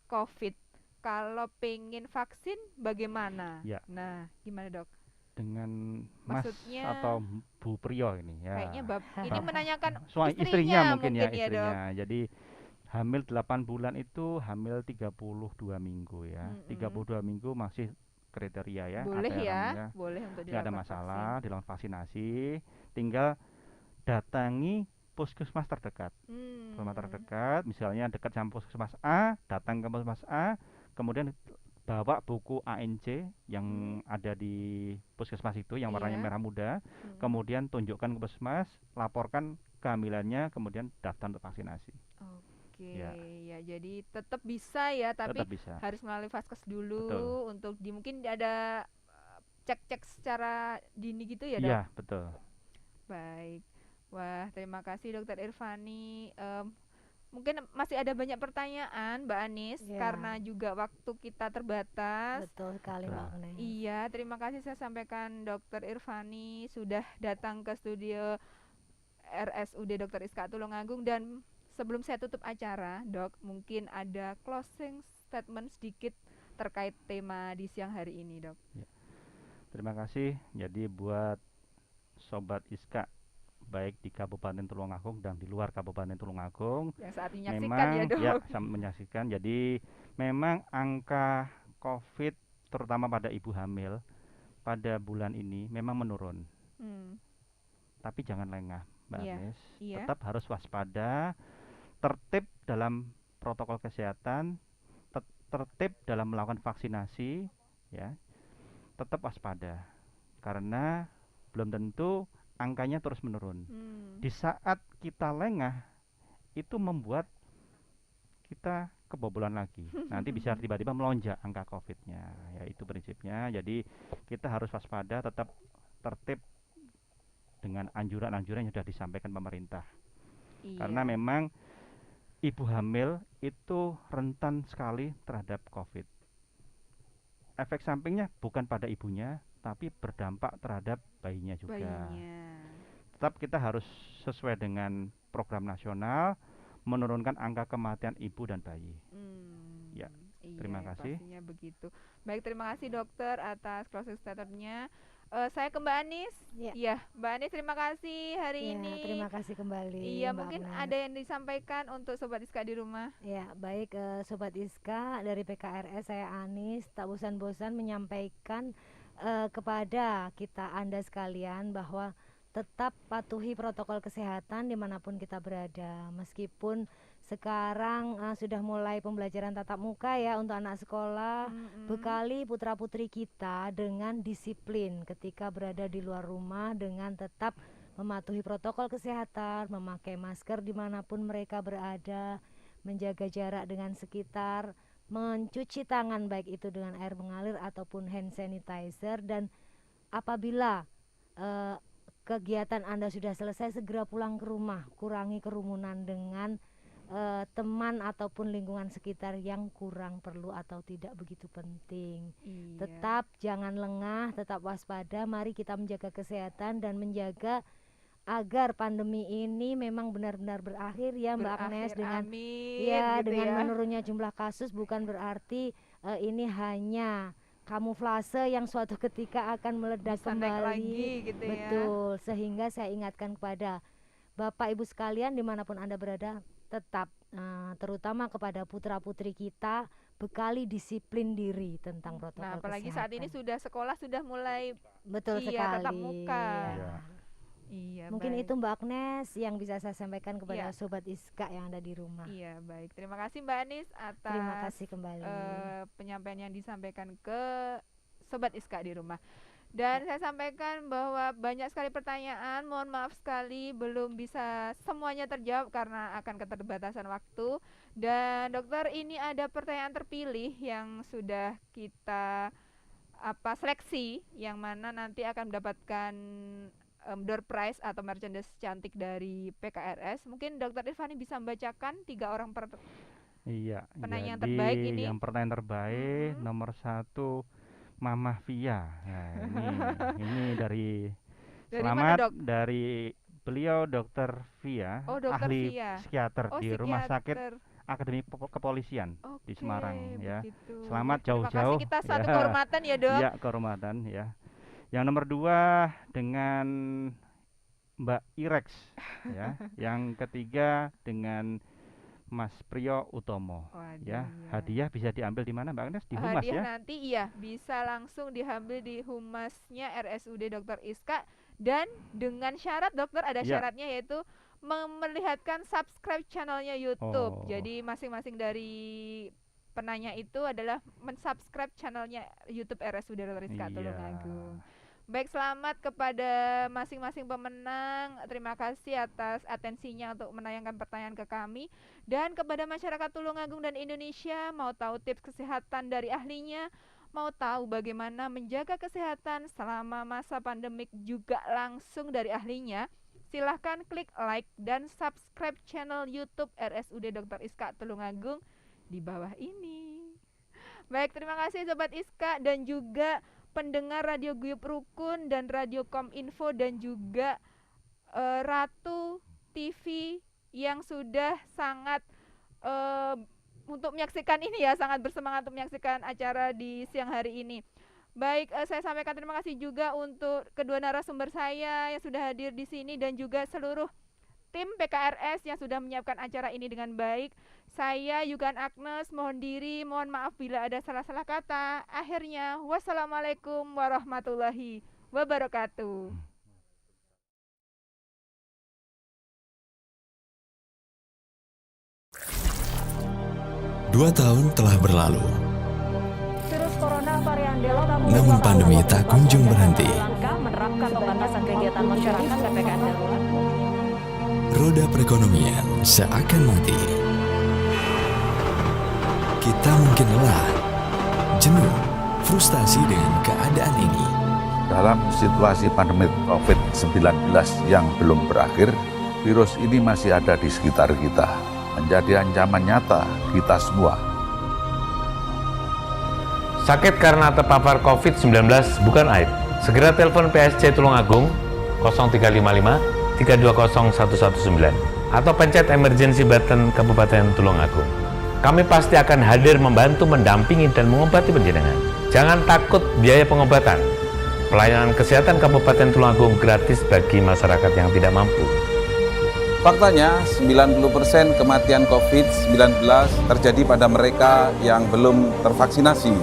COVID, kalau pengen vaksin bagaimana? Ya. Nah, gimana dok? Dengan Mas Maksudnya, atau Bu Priyo ini ya. kayaknya ini menanyakan istrinya mungkin ya, ya, istrinya. Jadi hamil 8 bulan itu hamil 32 minggu ya. 32 minggu masih kriteria ya. Boleh ada ya, namanya, boleh untuk nggak ada dilakukan masalah, dilakukan vaksinasi. Tinggal datangi puskesmas terdekat. Puskesmas terdekat, misalnya dekat sama puskesmas A, datang ke puskesmas A, kemudian bawa buku ANC yang ada di puskesmas itu yang warnanya merah muda, kemudian tunjukkan ke puskesmas, laporkan kehamilannya, kemudian daftar untuk vaksinasi. Oke, ya jadi tetap bisa ya, tapi tetap bisa. harus melalui vaskes dulu. Betul. Untuk mungkin ada cek-cek secara dini gitu ya dok? Iya, betul. Baik. Wah, terima kasih Dokter Irvani. Mungkin masih ada banyak pertanyaan Mbak Anis, karena juga waktu kita terbatas. Betul sekali Mbak Anis. Iya, terima kasih saya sampaikan Dokter Irvani sudah datang ke studio RSUD Dr. Iska Tulungagung. Dan sebelum saya tutup acara, Dok, mungkin ada closing statement sedikit terkait tema di siang hari ini, Dok. Ya. Terima kasih. Jadi buat Sobat Iska, baik di Kabupaten Tulungagung dan di luar Kabupaten Tulungagung, yang saat ini menyaksikan memang, ya dok. Ya, menyaksikan. Jadi memang angka COVID terutama pada ibu hamil pada bulan ini memang menurun. Tapi jangan lengah, Mbak Agnes. Tetap harus waspada, tertib dalam protokol kesehatan, tertib dalam melakukan vaksinasi, ya. Tetap waspada karena belum tentu angkanya terus menurun. Di saat kita lengah itu membuat kita kebobolan lagi. Nanti bisa tiba-tiba melonjak angka COVID-nya. Ya itu prinsipnya. Jadi kita harus waspada, tetap tertib dengan anjuran-anjuran yang sudah disampaikan pemerintah. Karena memang ibu hamil itu rentan sekali terhadap COVID. Efek sampingnya bukan pada ibunya, tapi berdampak terhadap bayinya juga. Tetap kita harus sesuai dengan program nasional menurunkan angka kematian ibu dan bayi. Ya, terima kasih. Pastinya begitu. Baik, terima kasih dokter atas closing statement-nya. Saya ke Mbak Anis. Iya, Mbak Anis terima kasih hari ini. Terima kasih kembali. Iya, mungkin ada yang disampaikan untuk Sobat Iska di rumah. Ya, baik Sobat Iska dari PKRS, saya Anis tak bosan-bosan menyampaikan kepada kita Anda sekalian bahwa tetap patuhi protokol kesehatan dimanapun kita berada. Meskipun sekarang sudah mulai pembelajaran tatap muka ya untuk anak sekolah, bekali putra-putri kita dengan disiplin ketika berada di luar rumah dengan tetap mematuhi protokol kesehatan, memakai masker dimanapun mereka berada, menjaga jarak dengan sekitar, mencuci tangan baik itu dengan air mengalir ataupun hand sanitizer, dan apabila kegiatan Anda sudah selesai segera pulang ke rumah, kurangi kerumunan dengan teman ataupun lingkungan sekitar yang kurang perlu atau tidak begitu penting. Tetap jangan lengah, tetap waspada, mari kita menjaga kesehatan dan menjaga agar pandemi ini memang benar-benar berakhir ya Mbak Agnes, dengan dengan menurunnya jumlah kasus bukan berarti ini hanya kamuflase yang suatu ketika akan meledak bisa kembali lagi, gitu betul ya. Sehingga saya ingatkan kepada Bapak Ibu sekalian dimanapun Anda berada, tetap terutama kepada putra-putri kita, bekali disiplin diri tentang protokol Nah, apalagi kesehatan. saat ini sekolah sudah mulai Betul tatap sekali. muka. Ya. Iya, Mungkin baik. itu Mbak Agnes yang bisa saya sampaikan kepada Iya. Sobat Iska yang ada di rumah. Iya, baik. Terima kasih Mbak Anis atas Terima kasih kembali. penyampaian yang disampaikan ke Sobat Iska di rumah. Dan saya sampaikan bahwa banyak sekali pertanyaan, mohon maaf sekali belum bisa semuanya terjawab karena akan keterbatasan waktu. Dan dokter, ini ada pertanyaan terpilih yang sudah kita seleksi, yang mana nanti akan mendapatkan door prize atau merchandise cantik dari PKRS. Mungkin dokter Irfani bisa membacakan 3 orang Iya, penanya yang jadi terbaik ini. yang pertanyaan terbaik nomor 1 Mama Via. Nah, ini dari mana, selamat Dok? dari beliau Dokter Via, Oh, Dokter ahli Via. psikiater Oh, di Rumah Sakit psikiater. Akademi Kepolisian di Oke, Semarang ya. begitu. Selamat Terima kasih, jauh-jauh. kita satu kehormatan ya, Dok. Iya, kehormatan ya. Yang nomor 2 dengan Mbak Irex ya. Yang ketiga dengan Mas Priyo Utomo. Waduh, Ya, iya. hadiah bisa diambil di mana Mbak Agnes? Di Humas Hadiah ya? nanti iya bisa langsung diambil di humasnya RSUD Dr. Iska, dan dengan syarat dokter, ada Ya. syaratnya yaitu memperlihatkan subscribe channelnya YouTube. Oh. Jadi masing-masing dari penanya itu adalah mensubscribe channelnya YouTube RSUD Dr. Iska Iya. Tulungagung. Baik, selamat kepada masing-masing pemenang. Terima kasih atas atensinya untuk menayangkan pertanyaan ke kami. Dan kepada masyarakat Tulungagung dan Indonesia, mau tahu tips kesehatan dari ahlinya, mau tahu bagaimana menjaga kesehatan selama masa pandemik juga langsung dari ahlinya, silahkan klik like dan subscribe channel YouTube RSUD Dr. Iska Tulungagung di bawah ini. Baik, terima kasih Sobat Iska dan juga pendengar Radio Guyup Rukun dan Radio Kominfo dan juga Ratu TV yang sudah sangat untuk menyaksikan ini ya, sangat bersemangat untuk menyaksikan acara di siang hari ini. Baik, saya sampaikan terima kasih juga untuk kedua narasumber saya yang sudah hadir di sini dan juga seluruh tim PKRS yang sudah menyiapkan acara ini dengan baik. Saya Yugan Agnes mohon diri, mohon maaf bila ada salah-salah kata. Akhirnya, wassalamualaikum warahmatullahi wabarakatuh. Dua tahun telah berlalu, Virus corona varian Delta namun pandemi tak kunjung berhenti. langkah menerapkan pembatasan kegiatan masyarakat PPKM darurat. Roda perekonomian seakan mati. Kita mungkin lelah, jenuh, frustasi dengan keadaan ini. Dalam situasi pandemi COVID-19 yang belum berakhir, virus ini masih ada di sekitar kita, menjadi ancaman nyata kita semua. Sakit karena terpapar COVID-19 bukan aib. Segera telepon PSC Tulungagung 0355 320 119 atau pencet emergency button Kabupaten Tulungagung. Kami pasti akan hadir membantu, mendampingi, dan mengobati penjenengan. Jangan takut biaya pengobatan. Pelayanan kesehatan Kabupaten Tulungagung gratis bagi masyarakat yang tidak mampu. Faktanya, 90% kematian COVID-19 terjadi pada mereka yang belum tervaksinasi.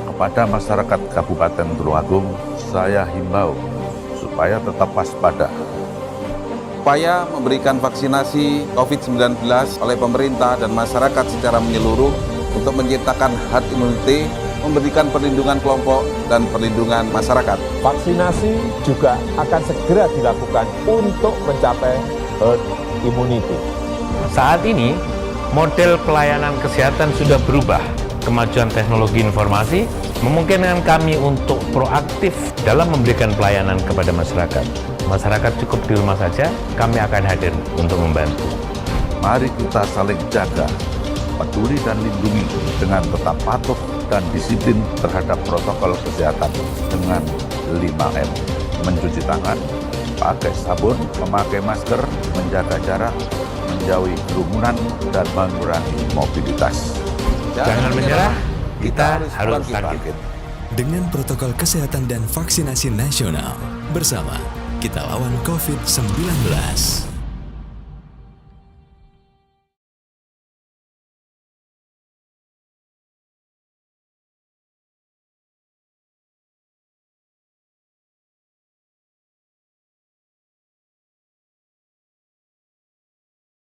Kepada masyarakat Kabupaten Tulungagung, saya himbau supaya tetap waspada. Upaya memberikan vaksinasi COVID-19 oleh pemerintah dan masyarakat secara menyeluruh untuk menciptakan herd immunity, memberikan perlindungan kelompok dan perlindungan masyarakat. Vaksinasi juga akan segera dilakukan untuk mencapai herd immunity. Saat ini, model pelayanan kesehatan sudah berubah. Kemajuan teknologi informasi memungkinkan kami untuk proaktif dalam memberikan pelayanan kepada masyarakat. Masyarakat cukup di rumah saja, kami akan hadir untuk membantu. Mari kita saling jaga, peduli dan lindungi dengan tetap patuh dan disiplin terhadap protokol kesehatan dengan 5M. Mencuci tangan, pakai sabun, memakai masker, menjaga jarak, menjauhi kerumunan, dan mengurangi mobilitas. Jangan menyerah, kita harus bangkit. Dengan protokol kesehatan dan vaksinasi nasional, bersama kita lawan COVID-19.